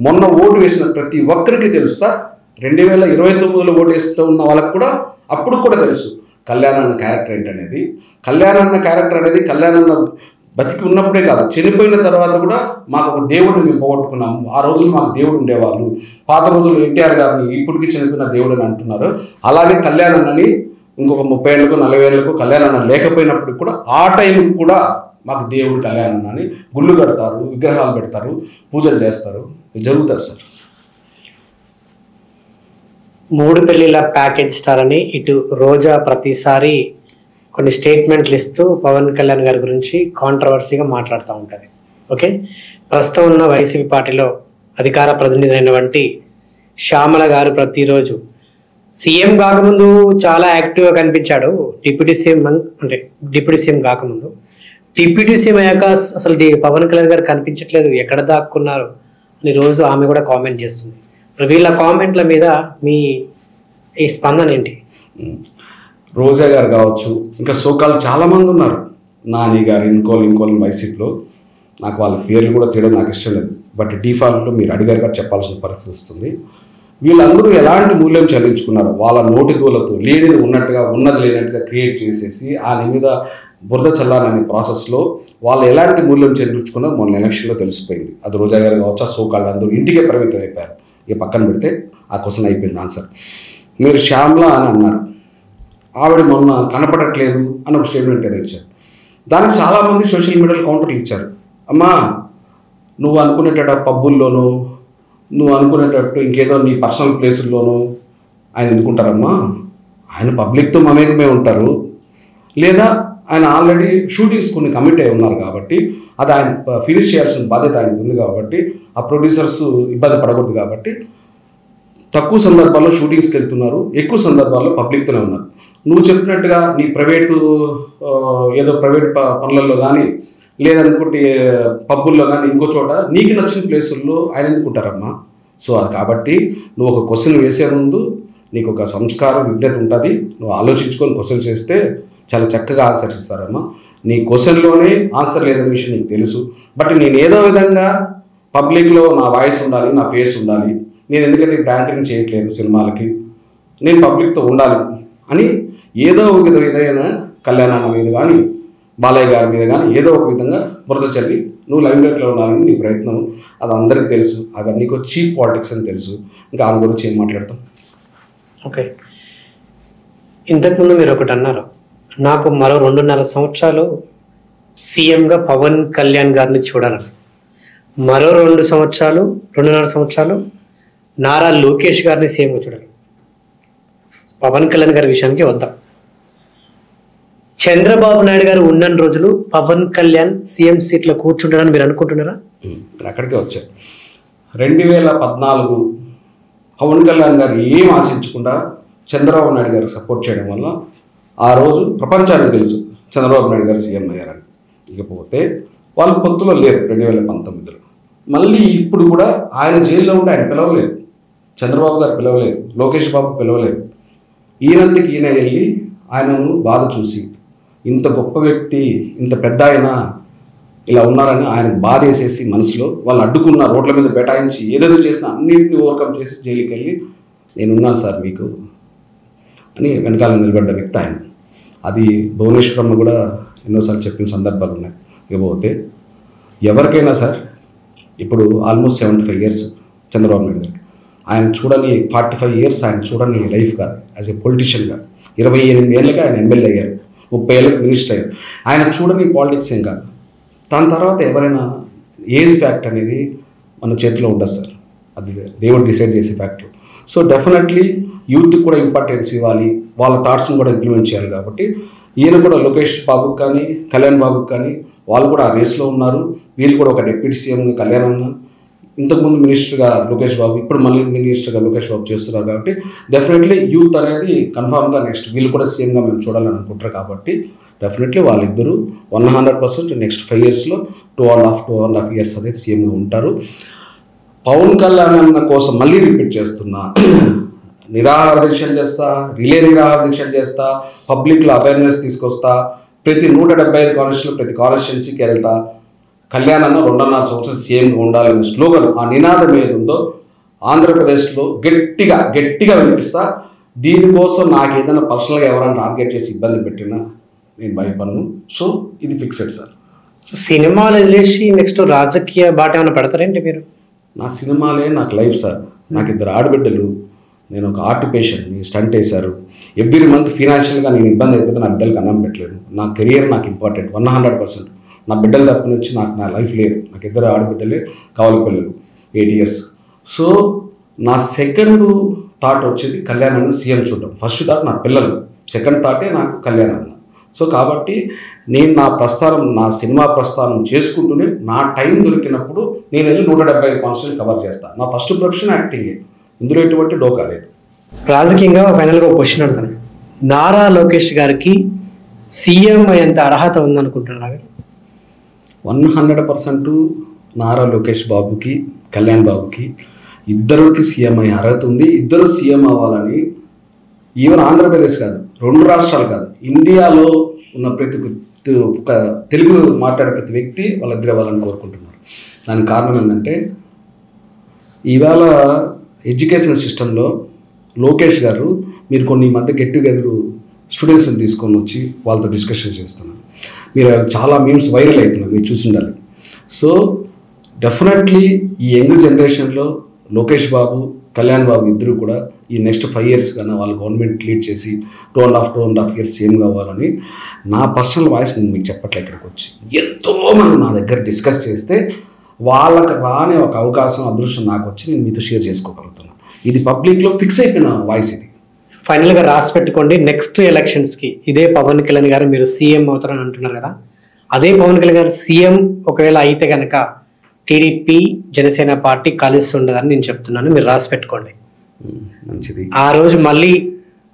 మొన్న ఓటు వేసిన ప్రతి ఒక్కరికి తెలుసు సార్. 2029లో ఓటు వేస్తూ ఉన్న వాళ్ళకి కూడా అప్పుడు కూడా తెలుసు కళ్యాణ్ అన్న క్యారెక్టర్ ఏంటనేది. కళ్యాణ్ అన్న క్యారెక్టర్ అనేది కళ్యాణ్ అన్న బతికి ఉన్నప్పుడే కాదు, చనిపోయిన తర్వాత కూడా మాకు ఒక దేవుడిని మేము పోగొట్టుకున్నాము. ఆ రోజులు మాకు దేవుడు ఉండేవాళ్ళు. పాత రోజులు ఎన్టీఆర్ గారిని ఇప్పటికీ చనిపోయిన దేవుడు అని అంటున్నారు. అలాగే కళ్యాణ్ అన్నని ఇంకొక 30 ఏళ్ళకు 40 ఏళ్ళకు కళ్యాణ్ అన్న లేకపోయినప్పుడు కూడా ఆ టైంకి కూడా మాకు దేవుడు కళ్యాణ్ అన్న అని గుళ్ళు కడతారు, విగ్రహాలు పెడతారు, పూజలు చేస్తారు, జరుగుతుంది సార్. 3 పెళ్లిళ్ళ ప్యాకేజ్ స్టార్ అని ఇటు రోజా ప్రతిసారి కొన్ని స్టేట్మెంట్లు ఇస్తూ పవన్ కళ్యాణ్ గారి గురించి కాంట్రవర్సీగా మాట్లాడుతూ ఉంటుంది. ఓకే, ప్రస్తుతం ఉన్న వైసీపీ పార్టీలో అధికార ప్రతినిధి అయినటువంటి శ్యామల గారు ప్రతిరోజు సీఎం కాకముందు చాలా యాక్టివ్గా కనిపించాడు. డిప్యూటీ సీఎం కాకముందు, డిప్యూటీ సీఎం అయ్యాక అసలు పవన్ కళ్యాణ్ గారు కనిపించట్లేదు, ఎక్కడ దాక్కున్నారు అని రోజు ఆమె కూడా కామెంట్ చేస్తుంది. వీళ్ళ కామెంట్ల మీద మీ ఈ స్పందన ఏంటి? రోజా గారు కావచ్చు, ఇంకా సోకాలు చాలామంది ఉన్నారు, నాని గారు, ఇంకోళ్ళు వైసీపీలో. నాకు వాళ్ళ పేర్లు కూడా తీయడం నాకు ఇష్టం లేదు, బట్ డిఫాల్ట్లో మీరు అడిగారు కూడా చెప్పాల్సిన పరిస్థితి వస్తుంది. వీళ్ళందరూ ఎలాంటి మూల్యం చెల్లించుకున్నారు? వాళ్ళ నోటి దూలతో లేనిది ఉన్నట్టుగా, ఉన్నది లేనట్టుగా క్రియేట్ చేసేసి ఆయన మీద బురద చల్లాలనే ప్రాసెస్లో వాళ్ళు ఎలాంటి మూల్యం చెల్లించుకున్నారో మొన్న ఎలక్షన్లో తెలిసిపోయింది. అది రోజా గారు కావచ్చు, సోకాళ్ళు అందరూ ఇంటికే పరిమితం అయిపోయారు. ఇక పక్కన పెడితే ఆ క్వశ్చన్ అయిపోయింది ఆన్సర్. మీరు శ్యామ్లా అని అన్నారు, ఆవిడ మొన్న కనపడట్లేదు అని ఒక స్టేట్మెంట్ ఏదో ఇచ్చారు. దానికి చాలామంది సోషల్ మీడియాలో కౌంటర్లు ఇచ్చారు. అమ్మా, నువ్వు అనుకునేట పబ్బుల్లోనూ, నువ్వు అనుకునేటట్టు ఇంకేదో నీ పర్సనల్ ప్లేసుల్లోనూ ఆయన ఎందుకుంటారమ్మా? ఆయన పబ్లిక్తో మమేకమే ఉంటారు, లేదా ఆయన ఆల్రెడీ షూటింగ్స్ కొన్ని కమిట్ అయి ఉన్నారు కాబట్టి అది ఆయన ఫినిష్ చేయాల్సిన బాధ్యత ఆయనకు ఉంది కాబట్టి, ఆ ప్రొడ్యూసర్స్ ఇబ్బంది పడకూడదు కాబట్టి తక్కువ సందర్భాల్లో షూటింగ్స్కి వెళ్తున్నారు, ఎక్కువ సందర్భాల్లో పబ్లిక్తోనే ఉన్నారు. నువ్వు చెప్పినట్టుగా నీ ప్రైవేటు ఏదో ప్రైవేట్ పనులలో కానీ, లేదనుకుంటే పబ్బుల్లో కానీ, ఇంకో చోట నీకు నచ్చిన ప్లేసుల్లో ఆయన ఎందుకుంటారమ్మా? సో అది కాబట్టి నువ్వు ఒక క్వశ్చన్ వేసే ముందు నీకు ఒక సంస్కారం, విజ్ఞత ఉంటుంది. నువ్వు ఆలోచించుకొని క్వశ్చన్స్ వేస్తే చాలా చక్కగా ఆన్సర్ ఇస్తారమ్మా. నీ క్వశ్చన్లోనే ఆన్సర్ లేదనే విషయం నీకు తెలుసు. బట్ నేను ఏదో విధంగా పబ్లిక్లో నా వాయిస్ ఉండాలి, నా ఫేస్ ఉండాలి, నేను ఎందుకంటే యాంకరింగ్ చేయట్లేదు సినిమాలకి, నేను పబ్లిక్తో ఉండాలి అని ఏదో ఒక విధమైన కళ్యాణ్ అన్న మీద కానీ, బాలయ్య గారి మీద కానీ ఏదో ఒక విధంగా బురద చల్లి నువ్వు లైమ్లైట్లో ఉండాలని నీ ప్రయత్నం. అది అందరికీ తెలుసు. అవన్నీ చీప్ పాలిటిక్స్ అని తెలుసు. ఇంకా ఆమె గురించి ఏం మాట్లాడతాం? ఓకే, ఇంతకుముందు మీరు ఒకటి అన్నారు, నాకు మరో 2.5 సంవత్సరాలు సీఎంగా పవన్ కళ్యాణ్ గారిని చూడాలని, మరో 2.5 సంవత్సరాలు నారా లోకేష్ గారిని సీఎంగా చూడాలి. పవన్ కళ్యాణ్ గారి విషయానికి వద్దాం. చంద్రబాబు నాయుడు గారు ఉన్న రోజులు పవన్ కళ్యాణ్ సీఎం సీట్లో కూర్చుంటారని మీరు అనుకుంటున్నారా? అక్కడికే వచ్చారు. 2014 పవన్ కళ్యాణ్ గారు ఏం ఆశించకుండా చంద్రబాబు నాయుడు గారికి సపోర్ట్ చేయడం వల్ల ఆ రోజు ప్రపంచానికి తెలుసు చంద్రబాబు నాయుడు గారు సీఎం అయ్యారని. ఇకపోతే వాళ్ళు పొత్తులో లేరు 2019లో. మళ్ళీ ఇప్పుడు కూడా ఆయన జైల్లో ఉంటే ఆయన పిలవలేదు, చంద్రబాబు గారు పిలవలేదు, లోకేష్ బాబు పిలవలేదు. ఈయనంతకి ఈయన వెళ్ళి ఆయనను బాధ చూసి, ఇంత గొప్ప వ్యక్తి, ఇంత పెద్ద ఆయన ఇలా ఉన్నారని ఆయనకు బాధ వేసేసి మనసులో వాళ్ళు అడ్డుకున్న, రోడ్ల మీద బెటాయించి ఏదేదో చేసినా అన్నింటినీ ఓవర్కమ్ చేసి జైలుకి వెళ్ళి నేనున్నాను సార్ మీకు అని వెనకాల నిలబడ్డ వ్యక్తి ఆయన. అది భువనేశ్వరమ్మ కూడా ఎన్నోసార్లు చెప్పిన సందర్భాలు ఉన్నాయి. ఇకపోతే ఎవరికైనా సార్ ఇప్పుడు ఆల్మోస్ట్ 75 years చంద్రబాబు నాయుడు గారికి, ఆయన చూడని 45 years ఆయన చూడని లైఫ్ కాదు యాజ్ ఎ పొలిటీషియన్గా. 28 ఏళ్ళకి ఆయన ఎమ్మెల్యే అయ్యారు, 30 ఏళ్ళకి మినిస్టర్ అయ్యారు. ఆయన చూడని పాలిటిక్స్ ఏం కాదు. దాని తర్వాత ఎవరైనా ఏజ్ ఫ్యాక్ట్ అనేది మన చేతిలో ఉండదు సార్, అది దేవుడు డిసైడ్ చేసే ఫ్యాక్టర్. సో డెఫినెట్లీ యూత్కి కూడా ఇంపార్టెన్స్ ఇవ్వాలి, వాళ్ళ థాట్స్ని కూడా ఇంప్లిమెంట్ చేయాలి. కాబట్టి ఈయన కూడా లోకేష్ బాబుకి కానీ, కళ్యాణ్ బాబుకి కానీ వాళ్ళు కూడా ఆ రేస్లో ఉన్నారు. వీళ్ళు కూడా ఒక డిప్యూటీ సీఎంగా కళ్యాణ్ అన్న, ఇంతకుముందు మినిస్టర్గా లోకేష్ బాబు, ఇప్పుడు మళ్ళీ మినిస్టర్గా లోకేష్ బాబు చేస్తున్నారు. కాబట్టి డెఫినెట్లీ యూత్ అనేది కన్ఫామ్గా నెక్స్ట్ వీళ్ళు కూడా సీఎంగా మేము చూడాలని అనుకుంటారు. కాబట్టి డెఫినెట్లీ వాళ్ళిద్దరూ 100% నెక్స్ట్ 5 yearsలో 2.5 years అనేది సీఎంగా ఉంటారు. పవన్ కళ్యాణ్ అన్న కోసం మళ్ళీ రిపీట్ చేస్తున్నా, నిరాహార దీక్షలు చేస్తా, రిలే నిరాహార దీక్షలు చేస్తా, పబ్లిక్లో అవేర్నెస్ తీసుకొస్తా, ప్రతి 175 కాన్స్టిట్యూన్సీలో ప్రతి కాన్స్టిట్యున్సీకి వెళ్తా. కళ్యాణ్ అన్న 2.5 సంవత్సరాలు సీఎంగా ఉండాలనే స్లోగన్, ఆ నినాదం ఏది ఉందో ఆంధ్రప్రదేశ్లో గట్టిగా వినిపిస్తా. దీనికోసం నాకు ఏదైనా పర్సనల్గా ఎవరైనా టార్గెట్ చేసి ఇబ్బంది పెట్టినా నేను భయపడను. సో ఇది ఫిక్సెడ్ సార్. సినిమాలు వదిలేసి నెక్స్ట్ రాజకీయ బాట ఏమైనా పెడతారేంటి మీరు? నా సినిమాలే నాకు లైఫ్ సార్. నాకు 2 ఆడబిడ్డలు, నేను ఒక ఆర్ట్ పేషెంట్ని, స్టంట్ వేశారు. ఎవ్రీ మంత్ ఫినాన్షియల్గా నేను ఇబ్బంది అయిపోతే నా బిడ్డలకు అన్నం పెట్టలేను. నా కెరియర్ నాకు ఇంపార్టెంట్ 100%. నా బిడ్డల తరపు నుంచి నాకు నా లైఫ్ లేదు. నాకు 2 ఆడబిడ్డలే, కావాలి పిల్లలు 8 years. సో నా సెకండ్ థాట్ వచ్చేది కళ్యాణ్ అన్న సీఎం చూడడం. ఫస్ట్ థాట్ నా పిల్లలు, సెకండ్ థాటే నాకు కళ్యాణ్ అన్న. సో కాబట్టి నేను నా సినిమా ప్రస్థానం చేసుకుంటూనే నా టైం దొరికినప్పుడు నేను వెళ్ళి 175 కాన్స్టిట్యూన్సీ కవర్ చేస్తాను. నా ఫస్ట్ ప్రొఫెషన్ యాక్టింగే, ఇందులో ఎటువంటి డోకా లేదు. రాజకీయంగా ఫైనల్గా ఒక క్వశ్చన్ అడుగుతాను. నారా లోకేష్ గారికి సీఎం అయ్యేంత అర్హత ఉందనుకుంటున్నారు? 100% నారా లోకేష్ బాబుకి, కళ్యాణ్ బాబుకి ఇద్దరికి సీఎం అయ్యే అర్హత ఉంది. ఇద్దరు సీఎం అవ్వాలని ఈవెన్ ఆంధ్రప్రదేశ్ కాదు, 2 రాష్ట్రాలు కాదు, ఇండియాలో ఉన్న ప్రతి తెలుగు మాట్లాడే ప్రతి వ్యక్తి వాళ్ళిద్దరు అవ్వాలని కోరుకుంటున్నారు. దానికి కారణం ఏంటంటే ఇవాళ ఎడ్యుకేషన్ సిస్టంలో లోకేష్ గారు మీరు కొన్ని మధ్య గెట్ టుగెదర్ స్టూడెంట్స్ని తీసుకొని వచ్చి వాళ్ళతో డిస్కషన్ చేస్తున్నారు. మీరు చాలా మీమ్స్ వైరల్ అవుతున్నారు, మీరు చూసి ఉండాలి. సో డెఫినెట్లీ ఈ యంగ్ జనరేషన్లో లోకేష్ బాబు, కళ్యాణ్ బాబు ఇద్దరు కూడా ఈ నెక్స్ట్ 5 years కన్నా వాళ్ళు గవర్నమెంట్ లీడ్ చేసి 2.5 years సీఎం కావాలని నా పర్సనల్ వాయిస్ నేను మీకు చెప్పట్లే. ఇక్కడికి వచ్చి ఎంతోమంది నా దగ్గర డిస్కస్ చేస్తే వాళ్ళకి రాని ఒక అవకాశం, అదృష్టం నాకు వచ్చి నేను మీతో షేర్ చేసుకోగలుగుతున్నాను. ఇది పబ్లిక్లో ఫిక్స్ అయిపోయిన వాయిస్. ఇది ఫైనల్గా రాసి పెట్టుకోండి. నెక్స్ట్ ఎలక్షన్స్కి ఇదే పవన్ కళ్యాణ్ గారు మీరు సీఎం అవుతారని అంటున్నారు కదా, అదే పవన్ కళ్యాణ్ గారు సీఎం ఒకవేళ అయితే కనుక టీడీపీ జనసేన పార్టీ కలిసి ఉండదని నేను చెప్తున్నాను. మీరు రాసి పెట్టుకోండి. మంచిది. ఆ రోజు మళ్ళీ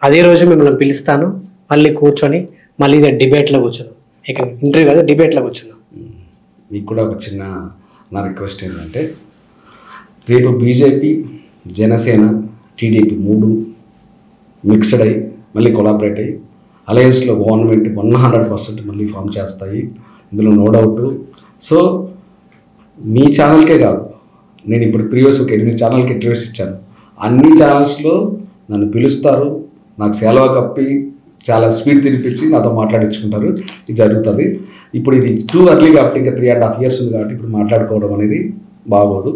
అదే రోజు మిమ్మల్ని పిలుస్తాను, మళ్ళీ కూర్చొని మళ్ళీ ఇదే డిబేట్లో కూర్చున్నాం. ఇక ఇంటర్వ్యూ కాదు, డిబేట్లో కూర్చున్నాం. మీకు కూడా ఒక చిన్న నా రిక్వెస్ట్ ఏంటంటే, రేపు బీజేపీ, జనసేన, టీడీపీ 3 మిక్స్డ్ అయ్యి మళ్ళీ కొలాబరేట్ అయ్యి అలయన్స్లో గవర్నమెంట్ 100% మళ్ళీ ఫామ్ చేస్తాయి. ఇందులో నో డౌట్. సో మీ ఛానల్కే కాదు, నేను ఇప్పుడు ప్రీవియస్ ఒక 8 ఛానల్కి ఇంటర్వ్యూస్ ఇచ్చాను. అన్ని ఛానల్స్లో నన్ను పిలుస్తారు, నాకు సెలవ కప్పి చాలా స్పీడ్ తినిపించి నాతో మాట్లాడించుకుంటారు. ఇది జరుగుతుంది. ఇప్పుడు ఇది టూ అర్లీ కాబట్టి ఇంకా 3.5 years ఉంది కాబట్టి ఇప్పుడు మాట్లాడుకోవడం అనేది బాగోదు.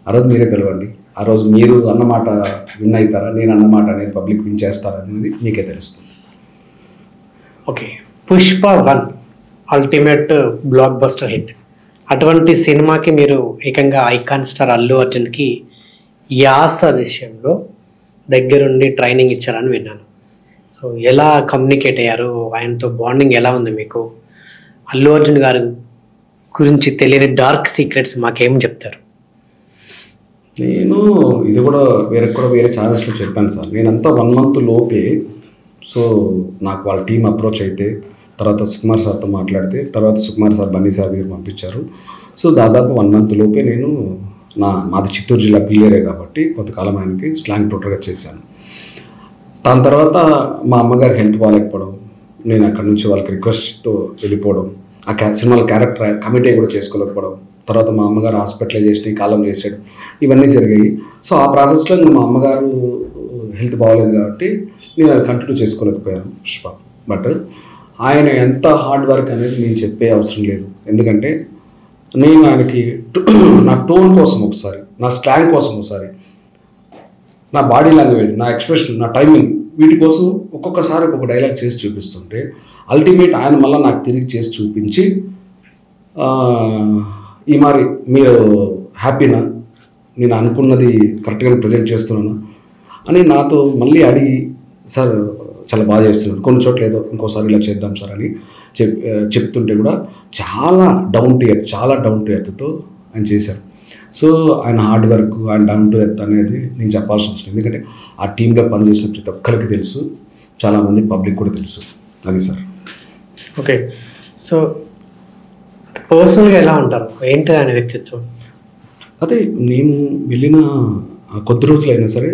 ఆ రోజు మీరే పిలవండి. ఆ రోజు మీరు అన్నమాట విన్ అవుతారా, నేను అన్నమాట అనేది పబ్లిక్ విన్ చేస్తారా అనేది మీకే తెలుస్తుంది. Okay, Pushpa 1 ultimate blockbuster hit. అటువంటి సినిమాకి మీరు ఏకంగా ఐకాన్ స్టార్ అల్లు అర్జున్కి యాస విషయంలో దగ్గరుండి ట్రైనింగ్ ఇచ్చారని విన్నాను. సో ఎలా కమ్యూనికేట్ అయ్యారు, ఆయనతో బాండింగ్ ఎలా ఉంది మీకు? అల్లు అర్జున్ గారు గురించి తెలియని డార్క్ సీక్రెట్స్ మాకేం చెప్తారు? నేను ఇది కూడా వేరే ఛానల్స్లో చెప్పాను సార్. నేనంతా 1 month లోపే, సో నాకు వాళ్ళ టీం అప్రోచ్ అయితే తర్వాత సుకుమార్ సార్తో మాట్లాడితే తర్వాత సుకుమార్ సార్ బన్నీ సార్ దగ్గర పంపించారు. సో దాదాపు 1 month లోపే నేను మాది చిత్తూరు జిల్లా పిల్లేరే కాబట్టి కొంతకాలం ఆయనకి స్లాంగ్ ట్యూటర్గా చేశాను. దాని తర్వాత మా అమ్మగారికి హెల్త్ బాగాలేకపోవడం, నేను అక్కడ నుంచి వాళ్ళకి రిక్వెస్ట్తో వెళ్ళిపోవడం, ఆ సినిమాలో క్యారెక్టర్ కమిటీ కూడా చేసుకోలేకపోవడం, తర్వాత మా అమ్మగారు హాస్పిటలైజేషన్ కాలం చేసాడు, ఇవన్నీ జరిగాయి. సో ఆ ప్రాసెస్లో మా అమ్మగారు హెల్త్ బాగోలేదు కాబట్టి నేను అది కంటిన్యూ చేసుకోలేకపోయాను పుష్ప. బట్ ఆయన ఎంత హార్డ్ వర్క్ అనేది నేను చెప్పే అవసరం లేదు. ఎందుకంటే నేను ఆయనకి నా టోన్ కోసం ఒకసారి, నా స్లాంగ్ కోసం ఒకసారి, నా బాడీ లాంగ్వేజ్, నా ఎక్స్ప్రెషన్, నా టైమింగ్, వీటి కోసం ఒక్కొక్కసారి ఒక్కొక్క డైలాగ్ చేసి చూపిస్తుంటే అల్టిమేట్ ఆయన మళ్ళీ నాకు తిరిగి చేసి చూపించి ఈ మరి మీరు హ్యాపీనా, నేను అనుకున్నది కరెక్ట్గా ప్రజెంట్ చేస్తున్నాను అని నాతో మళ్ళీ అడిగి, సార్ చాలా బాగా చేస్తున్నాడు, కొన్ని చోట్ల ఏదో ఇంకోసారి ఇలా చేద్దాం సార్ అని చెప్తుంటే కూడా చాలా డౌన్ టు ఎర్త్తో ఆయన చేశారు. సో ఆయన హార్డ్ వర్క్, ఆయన డౌన్ టు ఎర్త్ అనేది నేను చెప్పాల్సిన అవసరం, ఎందుకంటే ఆ టీంలో పనిచేసిన ప్రతి ఒక్కరికి తెలుసు, చాలామంది పబ్లిక్ కూడా తెలుసు. అది సార్. ఓకే, సో పర్సనల్గా ఎలా ఉంటారు, ఏంటి ఆయన వ్యక్తిత్వం? అదే నేను వెళ్ళిన కొద్ది రోజులైనా సరే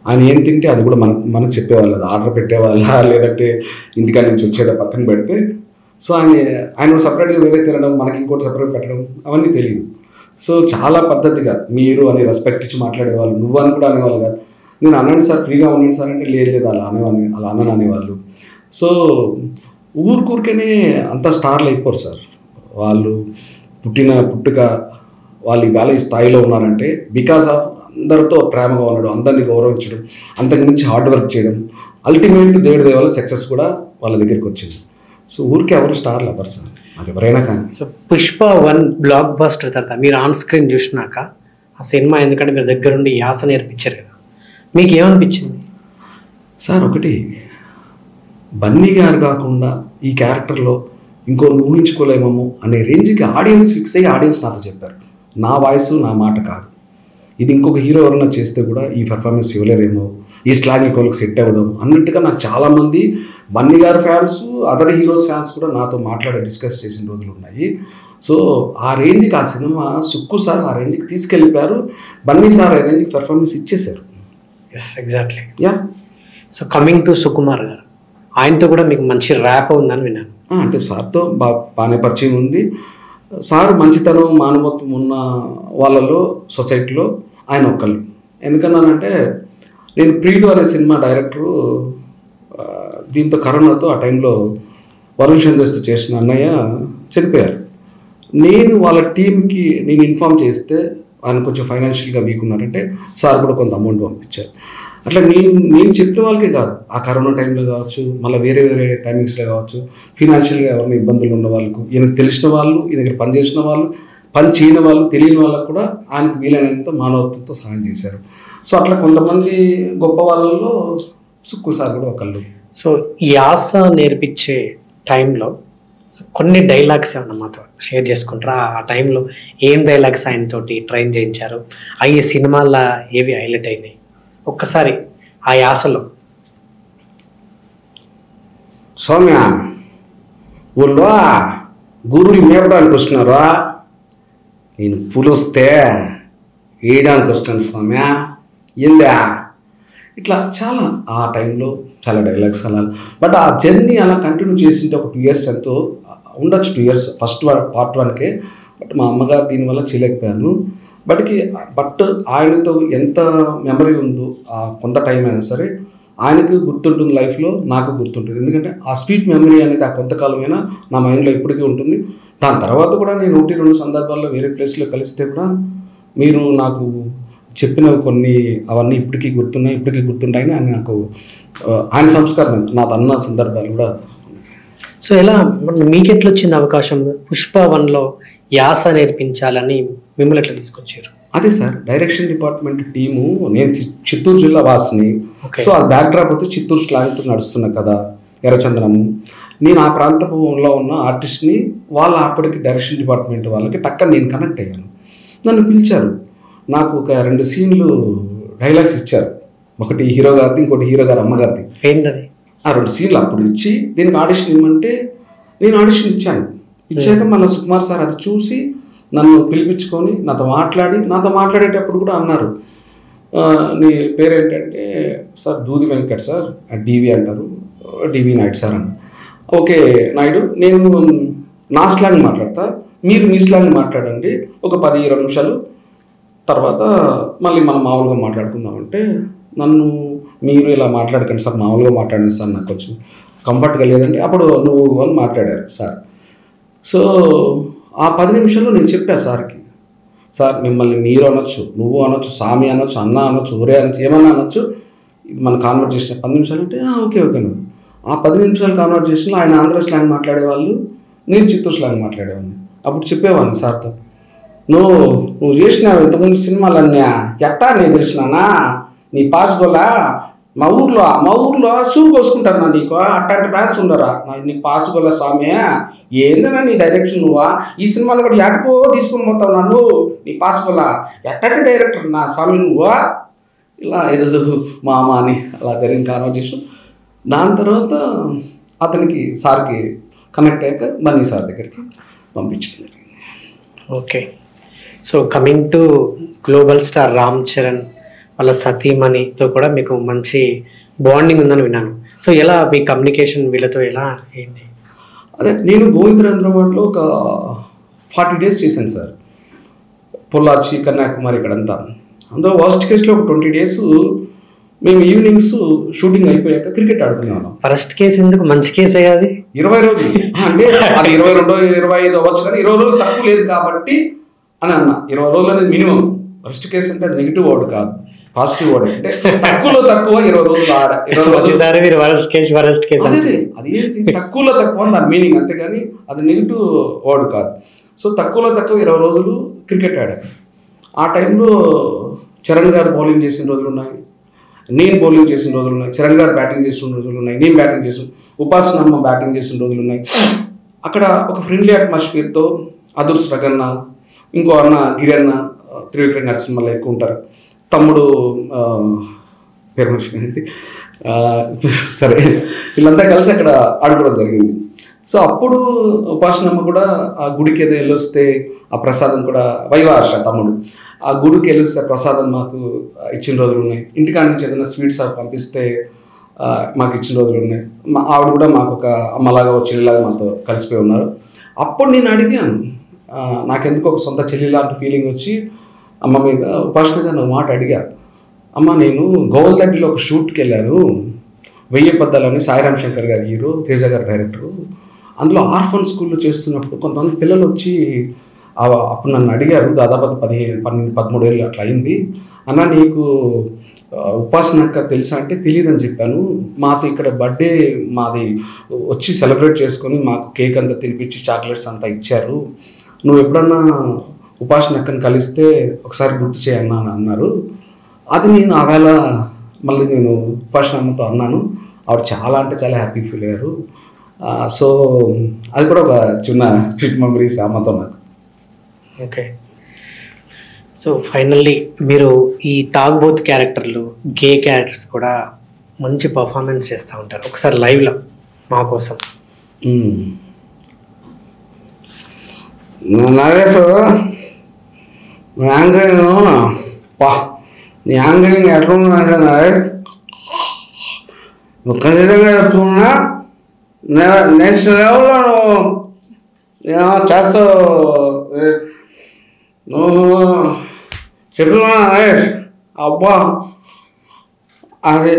ఆయన ఏం తింటే అది కూడా మనకు చెప్పేవాళ్ళు, అది ఆర్డర్ పెట్టేవాళ్ళ లేదంటే ఇంటికాడ నుంచి వచ్చేదా పక్కన పెడితే. సో ఆయన సపరేట్గా వేరే తినడం, మనకి ఇంకోటి సపరేట్ పెట్టడం అవన్నీ తెలియదు. సో చాలా పద్ధతిగా మీరు అని రెస్పెక్ట్ ఇచ్చి మాట్లాడేవాళ్ళు, నువ్వు అని కూడా అనేవాళ్ళు కాదు. నేను అన్నాను సార్ ఫ్రీగా ఉన్నాను సార్ అంటే లేదు అలా అన్నాను అనేవాళ్ళు. సో ఊరికూరికనే అంత స్టార్లు అయిపోరు సార్. వాళ్ళు పుట్టుక వాళ్ళు ఇవాళ ఈ స్థాయిలో ఉన్నారంటే బికాస్ ఆఫ్ అందరితో ప్రేమగా ఉండడం, అందరినీ గౌరవించడం, అంతకుమించి హార్డ్ వర్క్ చేయడం. అల్టిమేట్ దేవుడి దేవాల సక్సెస్ కూడా వాళ్ళ దగ్గరికి వచ్చింది. సో ఊరికే ఎవరు స్టార్లు అవ్వరు సార్, అది ఎవరైనా కానీ. సో పుష్ప 1 బ్లాక్ బస్టర్ తర్వాత మీరు ఆన్ స్క్రీన్ చూసినాక ఆ సినిమా, ఎందుకంటే మీరు దగ్గరుండి యాస నేర్పించారు కదా, మీకు ఏమనిపించింది సార్? ఒకటి బన్నీ గారు కాకుండా ఈ క్యారెక్టర్లో ఇంకో ఊహించుకోలేమో అనే రేంజ్కి ఆడియన్స్ ఫిక్స్ అయ్యి ఆడియన్స్ నాతో చెప్పారు, నా వాయిస్ నా మాట కాదు, ఇది ఇంకొక హీరో ఎవరన్నా చేస్తే కూడా ఈ పర్ఫార్మెన్స్ ఇవ్వలేరేమో, ఈ స్లాగ్ ఇంకోళ్ళకి సెట్ అవ్వడం అన్నట్టుగా నాకు చాలామంది బన్నీ గారు ఫ్యాన్స్, అదర్ హీరోస్ ఫ్యాన్స్ కూడా నాతో డిస్కస్ చేసిన రోజులు ఉన్నాయి. సో ఆ రేంజ్కి ఆ సినిమా సుక్కు సార్ ఆ రేంజ్కి తీసుకెళ్ళిపోయారు, బన్నీ సార్ ఆ రేంజ్కి పర్ఫార్మెన్స్ ఇచ్చేశారు. Yes exactly. Yeah. So coming to Sukumar garu, ఆయనతో కూడా మీకు మంచి ర్యాప్ ఉందని విన్నాను. అంటే సార్తో బాగానే పరిచయం ఉంది. సార్ మంచితనం మానవత్వం ఉన్న వాళ్ళలో సొసైటీలో ఆయన ఒక్కళ్ళు. ఎందుకన్నానంటే నేను ప్రీడు అనే సినిమా డైరెక్టరు దీంతో కరోనాతో ఆ టైంలో వరుణ్ చంద్రస్తో చేసిన అన్నయ్య చనిపోయారు. నేను వాళ్ళ టీంకి నేను ఇన్ఫామ్ చేస్తే ఆయన కొంచెం ఫైనాన్షియల్గా వీక్ ఉన్నారంటే సార్ కూడా కొంత అమౌంట్ పంపించారు. అట్లా నేను చెప్పిన వాళ్ళకే కాదు, ఆ కరోనా టైంలో కావచ్చు, మళ్ళీ వేరే టైమింగ్స్లో కావచ్చు, ఫినాన్షియల్గా ఎవరైనా ఇబ్బందులు ఉన్న వాళ్ళకు, ఈయనకు తెలిసిన వాళ్ళు, ఈ దగ్గర పనిచేసిన వాళ్ళు, పని చేయని వాళ్ళు, తెలియని వాళ్ళకు కూడా ఆయనకు వీలైనంత మానవత్వంతో సహాయం చేశారు. సో అట్లా కొంతమంది గొప్ప వాళ్ళలో సుక్కు సార్ కూడా ఒకళ్ళు. సో యాస నేర్పించే టైంలో సో కొన్ని డైలాగ్స్ ఏమన్నా మాతో షేర్ చేసుకుంటారా? ఆ టైంలో ఏం డైలాగ్స్ ఆయనతోటి ట్రైన్ చేయించారు, అవి సినిమాల్లో ఏవి హైలైట్ అయినాయి ఒక్కసారి ఆ యాసలో? సౌమ్య ఊళ్ళో గురువులు మేపడానికి వస్తున్నారా, నేను పులుస్తే వేయడానికి వస్తున్నాను సౌమ్య ఏందా, ఇట్లా చాలా ఆ టైంలో చాలా డైలాగ్స్ అలా. బట్ ఆ జర్నీ అలా కంటిన్యూ చేసింటే ఒక 2 years ఎంతో ఉండొచ్చు, 2 years ఫస్ట్ పార్ట్ 1కే. బట్ మా అమ్మగారు దీనివల్ల చేయలేకపోయాను. బట్ ఆయనతో ఎంత మెమరీ ఉందో కొంత టైం అయినా సరే ఆయనకు గుర్తుంటుంది, లైఫ్లో నాకు గుర్తుంటుంది. ఎందుకంటే ఆ స్వీట్ మెమరీ అనేది ఆ కొంతకాలమైనా నా మైండ్లో ఇప్పటికీ ఉంటుంది. దాని తర్వాత కూడా నేను 1-2 సందర్భాల్లో వేరే ప్లేస్లో కలిస్తే కూడా మీరు నాకు చెప్పిన కొన్ని అవన్నీ ఇప్పటికీ గుర్తుంటాయని ఆయన నాకు ఆయన సంస్కారం నాది అన్న సందర్భాలు కూడా. సో ఎలా మీకు ఎట్లా వచ్చింది అవకాశం పుష్ప 1లో యాస నేర్పించాలని మిమ్మల్ని ఎట్లా తీసుకొచ్చారు? అదే సార్, డైరెక్షన్ డిపార్ట్మెంట్ టీము, నేను చిత్తూరు జిల్లా వాసిని. సో అది బ్యాక్ డ్రాప్ అయితే చిత్తూరు స్లాంగ్తో నడుస్తున్న కదా ఎర్రచందనము. నేను ఆ ప్రాంతంలో ఉన్న ఆర్టిస్ట్ని వాళ్ళ అప్పటికి డైరెక్షన్ డిపార్ట్మెంట్ వాళ్ళకి నేను కనెక్ట్ అయ్యాను. నన్ను పిలిచారు, నాకు ఒక 2 సీన్లు డైలాగ్స్ ఇచ్చారు. ఒకటి హీరో గారిది, ఇంకోటి హీరో గారి అమ్మగారిది. ఏంటది? ఆ 2 సీన్లు అప్పుడు ఇచ్చి దీనికి ఆడిషన్ ఇవ్వమంటే నేను ఆడిషన్ ఇచ్చాను. ఇచ్చాక మళ్ళీ సుకుమార్ సార్ అది చూసి నన్ను పిలిపించుకొని నాతో మాట్లాడేటప్పుడు కూడా అన్నారు, నీ పేరేంటంటే సార్ దూది వెంకట్ సార్, డివి అంటారు, డివి నాయుడు సార్ అన్న. ఓకే నాయుడు, నేను నా స్లాంగ్ మాట్లాడతా, మీరు మీ స్లాంగ్ మాట్లాడండి, ఒక 10-20 నిమిషాలు తర్వాత మళ్ళీ మనం మామూలుగా మాట్లాడుకుందామంటే, నన్ను మీరు ఇలా మాట్లాడకండి సార్, మామూలుగా మాట్లాడండి సార్, నాకు కొంచెం కంఫర్ట్గా లేదండి. అప్పుడు నువ్వు అని మాట్లాడారు సార్. సో ఆ 10 నిమిషాల్లో నేను చెప్పాను సార్కి, సార్ మిమ్మల్ని మీరు అనొచ్చు, నువ్వు అనొచ్చు, సామి అనొచ్చు, అన్న అనొచ్చు, ఊరే అనొచ్చు, ఏమన్నా అనొచ్చు, ఇది మన కాన్వర్జేషన్ 10 నిమిషాలు అంటే ఓకే నువ్వు. ఆ 10 నిమిషాల కాన్వర్జేషన్లో ఆయన ఆంధ్ర స్లాంగ్ మాట్లాడేవాళ్ళు, నేను చిత్తూరు స్లాంగ్ మాట్లాడేవాడిని. అప్పుడు చెప్పేవాడిని సార్తో, నువ్వు చేసినావు ఇంతకుముందు సినిమాలన్నా ఎట్టా నేను తెలిసినానా, నీ పాస్గోలా మా ఊర్లో షూ కోసుకుంటారు నీకు, అట్లాంటి ఫ్యాన్స్ ఉండరా నీ పాస్గోలా స్వామి, ఏందన్నా నీ డైరెక్షన్ నువ్వా, ఈ సినిమాలో కూడా ఎటుకో తీసుకొని పోతావు నన్ను, నీ పాస్గోలా ఎట్టంటి డైరెక్టర్ నా స్వామి నువ్వా, ఇలా ఏదో మామ అని అలా జరిగిన కాన్వర్జేషన్. దాని తర్వాత అతనికి సార్కి కనెక్ట్ అయ్యాక బన్నీ సార్ దగ్గరికి పంపించడం జరిగింది. Okay. So coming to global star Ram Charan వాళ్ళ సతీమణితో కూడా మీకు మంచి బాండింగ్ ఉందని విన్నాను. సో ఎలా మీ కమ్యూనికేషన్ వీళ్ళతో ఎలా ఏంటి? అదే నేను గోవిందరాంధ్రవాడలో ఒక 40 days చేశాను సార్. పొల్లాచి, కన్యాకుమారి ఇక్కడంతా. అందులో వర్స్ట్ కేసులో ఒక 20 days మేము ఈవినింగ్స్ షూటింగ్ అయిపోయాక క్రికెట్ ఆడుకునే వాళ్ళం. ఫస్ట్ కేసు ఎందుకు? మంచి కేసే కాదు 20 రోజులు అంటే అది 22, 25 అవ్వచ్చు, కానీ 20 రోజులు తక్కువ లేదు కాబట్టి అని అన్న. 20 రోజులు అనేది మినిమం. ఫస్ట్ కేసు అంటే అది నెగిటివ్ వర్డ్ కాదు, పాజిటివ్ వర్డ్. అంటే తక్కువలో తక్కువ 20 రోజులు ఆడ 20 రోజులు అది తక్కువలో తక్కువ అని దాని మీనింగ్, అంతేగాని అది నెగిటివ్ వర్డ్ కాదు. సో తక్కువలో తక్కువ 20 రోజులు క్రికెట్ ఆడాను. ఆ టైంలో చరణ్ గారు బౌలింగ్ చేసిన రోజులు ఉన్నాయి, నేను బౌలింగ్ చేసిన రోజులు ఉన్నాయి, చరణ్ గారు బ్యాటింగ్ చేసిన రోజులు ఉన్నాయి, నేను బ్యాటింగ్ చేసిన, ఉపాసనమ్మ బ్యాటింగ్ చేసిన రోజులు ఉన్నాయి. అక్కడ ఒక ఫ్రెండ్లీ అట్మాస్ఫియర్తో అదుర్స్ రగన్న, ఇంకో అన్న గిరన్న, త్రివిక్రమ్ నరసింహలో ఎక్కువ ఉంటారు, తమ్ముడు పేరు మర్చిపోయింది, సరే వీళ్ళంతా కలిసి అక్కడ ఆడుకోవడం జరిగింది. సో అప్పుడు ఉపాసనమ్మ కూడా ఆ గుడికి ఏదో వెళ్ళొస్తే ఆ ప్రసాదం కూడా, వైవాహర్ష తమ్ముడు, ఆ గుడికి వెళ్ళొస్తే ప్రసాదం మాకు ఇచ్చిన రోజులు ఉన్నాయి. ఇంటికాడ నుంచి ఏదైనా స్వీట్స్ అవి పంపిస్తే మాకు ఇచ్చిన రోజులు ఉన్నాయి. ఆవిడ కూడా మాకు ఒక అమ్మలాగా ఒక చెల్లిలాగా మాతో కలిసిపోయి ఉన్నారు. అప్పుడు నేను అడిగాను, నాకెందుకు ఒక సొంత చెల్లి లాంటి ఫీలింగ్ వచ్చి అమ్మ మీద ఉపాసన గారు మాట అడిగాను. అమ్మ నేను గోవల్దడ్డిలో ఒక షూట్కి వెళ్ళాను, 1000 పద్దాలని సాయిరామ్ శంకర్ గారు హీరో, తేజ గారు డైరెక్టరు. అందులో ఆర్ఫన్ స్కూల్లో చేస్తున్నప్పుడు కొంతమంది పిల్లలు వచ్చి అప్పుడు నన్ను అడిగారు, దాదాపు 13 ఏళ్ళు అట్లా అయింది. అన్న నీకు ఉపాసనక్క తెలుసా అంటే తెలియదని చెప్పాను. మాతో ఇక్కడ బర్త్డే మాది వచ్చి సెలబ్రేట్ చేసుకొని మాకు కేక్ అంతా తినిపించి చాక్లెట్స్ అంతా ఇచ్చారు. నువ్వు ఎప్పుడన్నా ఉపాసనక్కని కలిస్తే ఒకసారి గుర్తు చేయన్నా అని అన్నారు. అది నేను ఆవేళ మళ్ళీ నేను ఉపాసనమ్మతో అన్నాను. ఆవిడ చాలా అంటే చాలా హ్యాపీ ఫీల్ అయ్యారు. సో అది కూడా ఒక చిన్న స్వీట్ మెమరీస్ అమ్మతో నాకు. ఓకే. సో ఫైనల్లీ మీరు ఈ తాగుబోతు క్యారెక్టర్లు, గే క్యారెక్టర్స్ కూడా మంచి పర్ఫార్మెన్స్ చేస్తూ ఉంటారు. ఒకసారి లైవ్లో మా కోసం. నరేష్ యాంకరింగ్ నీ యాంకరింగ్ ఎట్లా ఉందంటే నరేష్ ఖచ్చితంగా చెప్తున్నా, నెక్స్ట్ లెవెల్లో నువ్వు చేస్తావు. నువ్వు చెప్తున్నా నరేష్, అబ్బా అది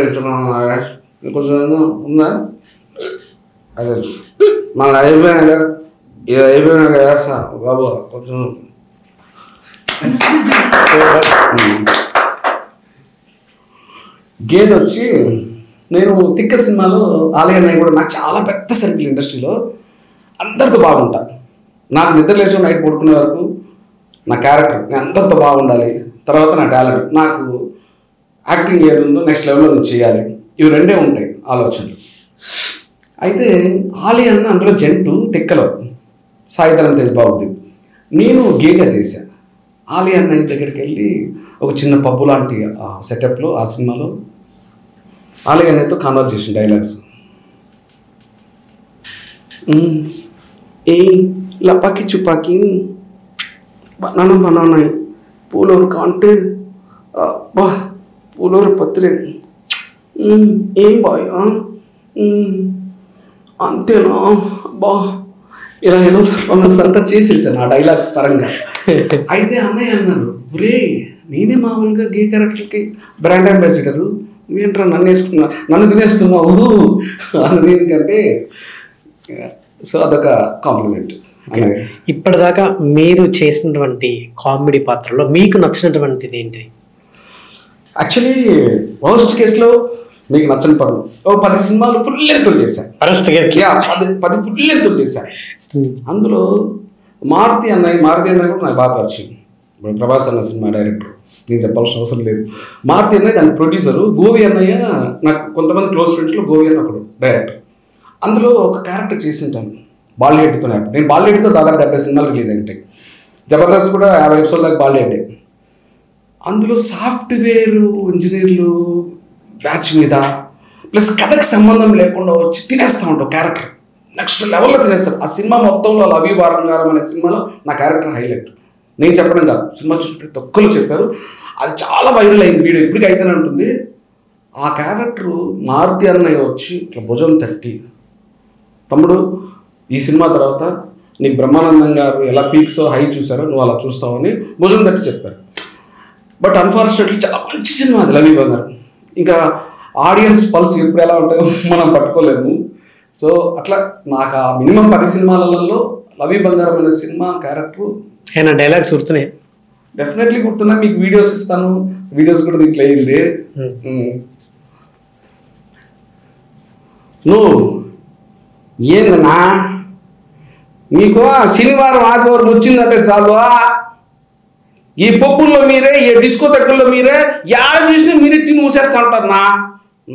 చెప్తున్నాను నరేష్, కొంచెం ఉందా? అదే మళ్ళీ అయిపోయినాక ఇది అయిపోయినాక చేస్తా బాబు కొంచెం. గేదె వచ్చి నేను తిక్క సినిమాలో ఆలయ అన్నయ్య కూడా నాకు చాలా పెద్ద సర్కిల్ ఇండస్ట్రీలో అందరితో బాగుంటాను. నాకు నిద్ర లేచి నైట్ పడుకునే వరకు నా క్యారెక్టర్ నేను అందరితో బాగుండాలి, తర్వాత నా టాలెంట్, నాకు యాక్టింగ్ ఏది ఉందో నెక్స్ట్ లెవెల్లో నేను చేయాలి, ఇవి రెండే ఉంటాయి ఆలోచనలు. అయితే ఆలయ అన్న అందులో జంటు తిక్కలో సాయిధరం తేజ్ బాబుది, నేను గేగా చేశాను. ఆలయ అన్నయ్య దగ్గరికి వెళ్ళి ఒక చిన్న పబ్బు లాంటి సెటప్లో ఆ సినిమాలో ఆలయ అన్నయ్యతో కాన్వర్జేషన్ డైలాగ్స్. ఏ లపాకి చుపాకి బనానా పూలూరు కాంటే బా పూలూరు పత్రి ఏం బాయ్ అంతేనా బా ఇలా ఏదో పర్ఫార్మెన్స్ అంతా చేసేసాను ఆ డైలాగ్స్ పరంగా. అయితే అన్నయ్య అన్నారు, ఒరే నేనే మామూలుగా గే క్యారెక్టర్కి బ్రాండ్ అంబాసిడరు, నువ్వేంట్రా నన్ను తినేస్తున్నావు అనేది కంటే. సో అదొక కాంప్లిమెంట్. ఇప్పటిదాకా మీరు చేసినటువంటి కామెడీ పాత్రలో మీకు నచ్చినటువంటిది ఏంటి? యాక్చువల్లీ వర్స్ట్ కేసులో మీకు నచ్చని పనులు 10 సినిమాలు ఫుల్ లెంత్లు చేశాను. 10 ఫుల్ లెంత్లు చేశాను. అందులో మారుతి అన్నయ్య కూడా నాకు బాగా పరిచయం. ఇప్పుడు ప్రభాస్ అన్న సినిమా డైరెక్టర్, నేను చెప్పాల్సిన అవసరం లేదు. మారుతి అన్నయ్య దాని ప్రొడ్యూసరు, గోవి అన్నయ్య నాకు కొంతమంది క్లోజ్ ఫ్రెండ్స్లో గోవి అన్న ఒకడు డైరెక్టర్. అందులో ఒక క్యారెక్టర్ చేసి ఉంటాను బాలిహెడ్తో. నేను బాలిహెడ్తో దాదాపు 70 సినిమాలు రిలీజ్ అయింటాయి. జబర్దస్త్ కూడా 50 ఎపిసోడ్ దాకా బాలిహెడ్డే. అందులో సాఫ్ట్వేర్ ఇంజనీర్లు బ్యాచ్ మీద ప్లస్ కథకు సంబంధం లేకుండా వచ్చి తినేస్తూ ఉంటావు క్యారెక్టర్, నెక్స్ట్ లెవెల్లో తినేస్తారు. ఆ సినిమా మొత్తంలో లవ్ యు వారంగారం అనే సినిమాలో నా క్యారెక్టర్ హైలైట్. నేను చెప్పడం కాదు, సినిమా చూసి ప్రతి ఒక్కరు చెప్పారు. అది చాలా వైరల్ అయింది వీడియో, ఇప్పటికీ అయితేనే ఉంటుంది. ఆ క్యారెక్టర్ మారుతి అన్నయ్య వచ్చి ఇట్లా భుజం తట్టి, తమ్ముడు ఈ సినిమా తర్వాత నీకు బ్రహ్మానందం గారు ఎలా పీక్స్ హై చూసారో నువ్వు అలా చూస్తావని భుజం తట్టి చెప్పారు. బట్ అన్ఫార్చునేట్లీ చాలా మంచి సినిమా అది లవి బంగారం. ఇంకా ఆడియన్స్ పల్స్ ఎప్పుడు ఎలా ఉంటాయో మనం పట్టుకోలేము. సో అట్లా నాకు ఆ మినిమం 10 సినిమాలలో లవి బంగారం అనే సినిమా క్యారెక్టర్ ఏమైనా డైలాగ్స్ గుర్తున్నాయి? డెఫినెట్లీ గుర్తున్నా, మీకు వీడియోస్ ఇస్తాను, వీడియోస్ కూడా దీంట్లో అయ్యింది. నువ్వు ఏందన్నా నీకు శనివారం ఆదివారం వచ్చిందంటే చాలు, ఈ పప్పుల్లో మీరే, ఈ డిస్కో తక్కుల్లో మీరే, యాడ చూసినా మీరే తిని మూసేస్తా ఉంటారన్నా.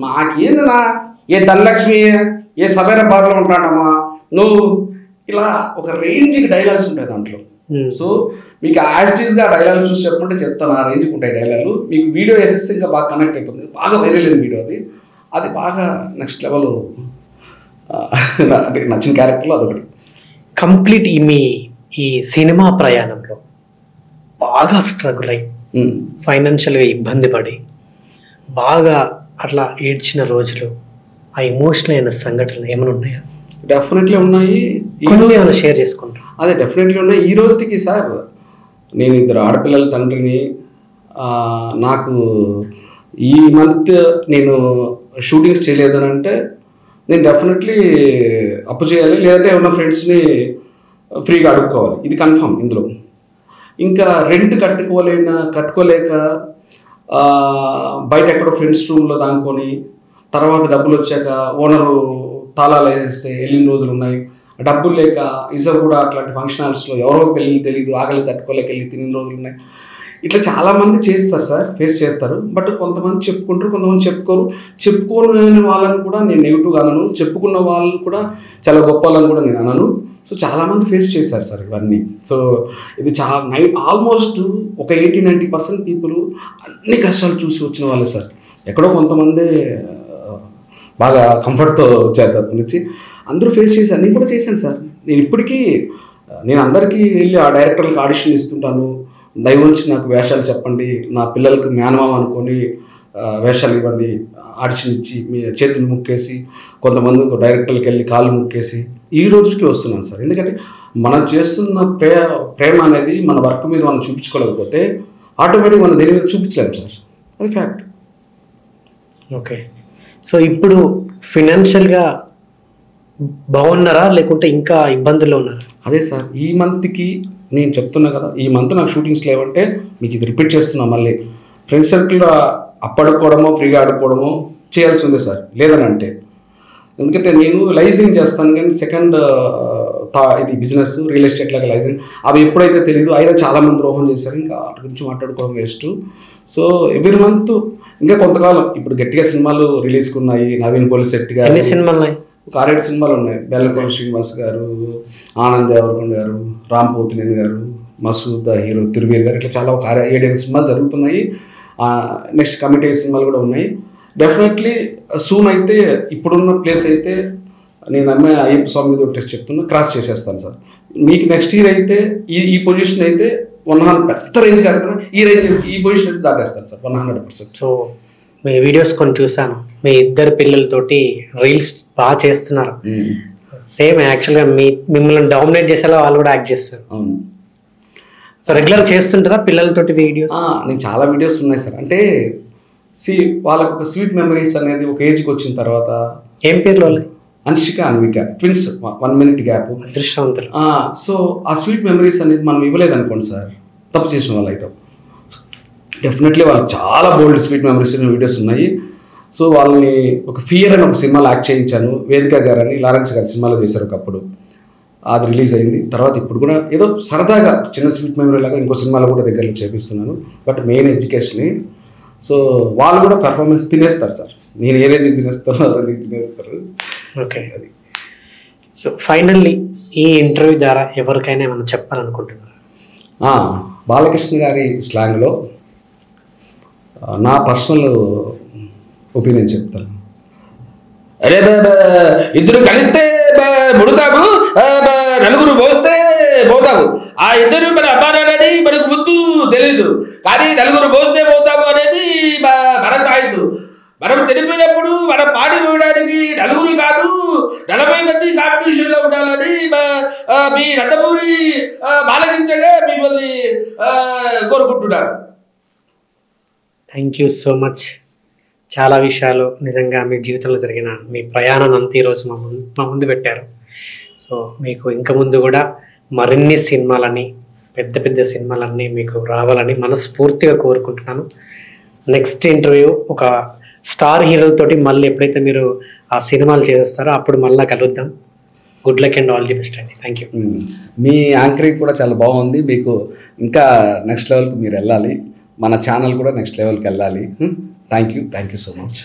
మాకేందన్నా ఏ ధనలక్ష్మి ఏ సవేర బార్లో ఉంటాడమ్మా నువ్వు, ఇలా ఒక రేంజ్కి డైలాగ్స్ ఉంటాయి దాంట్లో. సో మీకు యాజిటీస్గా డైలాగ్ చూసి చెప్పమంటే చెప్తాను, ఆ రేంజ్కి ఉంటాయి డైలాగులు. మీకు వీడియో వేసేస్తే ఇంకా బాగా కనెక్ట్ అయిపోతుంది. బాగా వైరల్ అయిన వీడియో అది బాగా నెక్స్ట్ లెవెల్ అంటే నచ్చిన క్యారెక్టర్లో అదొకటి. కంప్లీట్ ఈ సినిమా ప్రయాణంలో బాగా స్ట్రగుల్ అయ్యి ఫైనాన్షియల్గా ఇబ్బంది పడి బాగా అట్లా ఏడ్చిన రోజులు, ఆ ఎమోషనల్ అయిన సంఘటనలు ఏమైనా ఉన్నాయా? డెఫినెట్లీ ఉన్నాయి. ఏమైనా షేర్ చేసుకుంటారు? అదే డెఫినెట్లీ ఉన్నాయి. ఈ రోజుకి సార్ నేను 2 ఆడపిల్లల తండ్రిని. నాకు ఈ మంత్ నేను షూటింగ్స్ చేయలేదని అంటే నేను డెఫినెట్లీ అప్పు చేయాలి, లేదంటే ఉన్న ఫ్రెండ్స్ని ఫ్రీగా అడుక్కోవాలి, ఇది కన్ఫర్మ్ ఇందులో. ఇంకా రెంట్ కట్టుకోలేక బయట ఎక్కడో ఫ్రెండ్స్ రూమ్లో దానుకొని తర్వాత డబ్బులు వచ్చాక ఓనరు తాళాలు వేసేస్తే వెళ్ళిన రోజులు ఉన్నాయి. డబ్బులు లేక ఇసా కూడా అట్లాంటి ఫంక్షన్ హాల్స్లో ఎవరో పెళ్ళి తెలియదు ఆకలి తట్టుకోలేక వెళ్ళి తిని రోజులు ఉన్నాయి. ఇట్లా చాలామంది చేస్తారు సార్, ఫేస్ చేస్తారు. బట్ కొంతమంది చెప్పుకుంటారు, కొంతమంది చెప్పుకోరు. చెప్పుకోని వాళ్ళని కూడా నేను నెగిటివ్గా అనను, చెప్పుకున్న వాళ్ళు కూడా చాలా గొప్ప వాళ్ళని కూడా నేను అనను. సో చాలామంది ఫేస్ చేశారు సార్ ఇవన్నీ. సో ఇది ఆల్మోస్ట్ ఒక 80-90% పీపుల్ అన్ని కష్టాలు చూసి వచ్చిన వాళ్ళే సార్. ఎక్కడో కొంతమంది బాగా కంఫర్ట్తో వచ్చారు తప్ప నుంచి అందరూ ఫేస్ చేశారు. నేను కూడా చేశాను సార్. నేను ఇప్పటికీ అందరికీ వెళ్ళి ఆ డైరెక్టర్లకు ఆడిషన్ ఇస్తుంటాను. దయవుంచి నాకు వేషాలు చెప్పండి, నా పిల్లలకు మేనమామ అనుకొని వేషాలు ఇవ్వండి, ఆడిషన్ ఇచ్చి మీ చేతులు ముక్కేసి, కొంతమంది డైరెక్టర్లకు వెళ్ళి కాళ్ళు ముక్కేసి ఈ రోజుకి వస్తున్నాను సార్. ఎందుకంటే మనం చేస్తున్న ప్రేమ అనేది మన వర్క్ మీద మనం చూపించుకోలేకపోతే ఆటోమేటిక్గా మనం దేని మీద చూపించలేము సార్, అది ఫ్యాక్ట్. ఓకే. సో ఇప్పుడు ఫినాన్షియల్గా బాగున్నారా లేకుంటే ఇంకా ఇబ్బందుల్లో ఉన్నారా? అదే సార్, ఈ మంత్కి నేను చెప్తున్నా కదా, ఈ మంత్ నాకు షూటింగ్స్ లేవంటే మీకు ఇది రిపీట్ చేస్తున్నా. మళ్ళీ ఫ్రెండ్ సర్కిల్లో అప్పడుకోవడమో ఫ్రీగా ఆడుకోవడమో చేయాల్సి ఉంది సార్, లేదని అంటే. ఎందుకంటే నేను లైజింగ్ చేస్తాను కానీ సెకండ్ ఇది బిజినెస్ రియల్ ఎస్టేట్ లాగా లైజింగ్ అవి ఎప్పుడైతే తెలియదు, అయినా చాలామంది ద్రోహం చేశారు. ఇంకా వాటి గురించి మాట్లాడుకోవడం వేస్ట్. సో ఎవ్రీ మంత్ ఇంకా కొంతకాలం ఇప్పుడు గట్టిగా సినిమాలు రిలీజ్కి ఉన్నాయి. నవీన్ పోలిశెట్టి గారు ఎన్ని సినిమాలు? ఒక 6-7 సినిమాలు ఉన్నాయి. బెల్లంకొండ శ్రీనివాస్ గారు, ఆనంద్ దేవరకొండ గారు, రామ్ పోతినేని గారు, మసూద్ హీరో తిరువీర్ గారు, ఇట్లా చాలా ఒక 7-8 సినిమాలు జరుగుతున్నాయి. నెక్స్ట్ కమిటీ సినిమాలు కూడా ఉన్నాయి. డెఫినెట్లీ సూన్ అయితే ఇప్పుడున్న ప్లేస్ అయితే నేను అమ్మే అయ్యప్ప స్వామి మీద టెస్ట్ చెప్తున్నా, క్రాస్ చేసేస్తాను సార్. మీకు నెక్స్ట్ ఇయర్ అయితే ఈ పొజిషన్ అయితే 100 పెద్ద రేంజ్ కాకుండా ఈ రేంజ్ ఈ పొజిషన్ అయితే దాటేస్తాను సార్ 100%. సో మీ వీడియోస్ కొన్ని చూసాను, మీ 2 పిల్లలతోటి రీల్స్ బాగా చేస్తున్నారు. సేమ్ యాక్చువల్గా మిమ్మల్ని డామినేట్ చేసేలా వాళ్ళు కూడా యాక్ట్ చేస్తారు. అవును. సో రెగ్యులర్ చేస్తుంటారా పిల్లలతోటి వీడియోస్? నేను చాలా వీడియోస్ ఉన్నాయి సార్. అంటే వాళ్ళకు ఒక స్వీట్ మెమరీస్ అనేది ఒక ఏజ్కి వచ్చిన తర్వాత. ఏం పేర్లు వాళ్ళు? అంశిక అన్విక, ట్విన్స్, 1 minute గ్యాప్. అదృష్టవంతులు. సో ఆ స్వీట్ మెమరీస్ అనేది మనం ఇవ్వలేదు అనుకోండి సార్, తప్పు చేసిన వాళ్ళు అయితే. డెఫినెట్లీ వాళ్ళకి చాలా బోల్డ్ స్వీట్ మెమరీస్ వీడియోస్ ఉన్నాయి. సో వాళ్ళని ఒక ఫియర్ అని ఒక సినిమాలో యాక్ట్ చేయించాను. వేదిక గారు అని లారెన్స్ గారు సినిమాలో చేశారు ఒకప్పుడు, అది రిలీజ్ అయింది. తర్వాత ఇప్పుడు కూడా ఏదో సరదాగా చిన్న స్వీట్ మెమరీ లాగా ఇంకో సినిమాలో కూడా దగ్గరలో చేపిస్తున్నాను. బట్ మెయిన్ ఎడ్యుకేషన్ని. సో వాళ్ళు కూడా పెర్ఫార్మెన్స్ తినేస్తారు సార్. నేను ఏ రేంజ్ తినేస్తానో అది తినేస్తారు. ఓకే. అది సో ఫైనల్లీ ఈ ఇంటర్వ్యూ ద్వారా ఎవరికైనా ఏమైనా చెప్పాలనుకుంటున్నారు? బాలకృష్ణ గారి స్లాంగ్లో నా పర్సనల్ ఒపీనియన్ చెప్తాను. అరే ఇద్దరు కలిస్తే ముడతావు, నలుగురు పోస్తే పోతావు. ఆ ఇద్దరు మన అబ్బానాడని మనకు ముందు తెలీదు, కానీ నలుగురు పోస్తే మనం చనిపోయినప్పుడు మన పాడి వేయడానికి నలుగురు కాదు 40 మంది కాంపిటీషన్లో ఉండాలని మీ నందమూరి బాలకృష్ణగా మిమ్మల్ని కోరుకుంటున్నాను. Thank you so much. చాలా విషయాలు నిజంగా మీ జీవితంలో జరిగిన మీ ప్రయాణం అంతా ఈరోజు మా ముందు పెట్టారు. సో మీకు ఇంకా ముందు కూడా మరిన్ని సినిమాలని, పెద్ద పెద్ద సినిమాలన్నీ మీకు రావాలని మనస్ఫూర్తిగా కోరుకుంటున్నాను. నెక్స్ట్ ఇంటర్వ్యూ ఒక స్టార్ హీరోలతోటి మళ్ళీ ఎప్పుడైతే మీరు ఆ సినిమాలు చేస్తారో అప్పుడు మళ్ళీ కలుద్దాం. Good luck and all the best అండి. Thank you. మీ యాంకరింగ్ కూడా చాలా బాగుంది. మీకు ఇంకా నెక్స్ట్ లెవెల్కి మీరు వెళ్ళాలి. మన ఛానల్ కూడా నెక్స్ట్ లెవెల్కి వెళ్ళాలి. Thank you so much.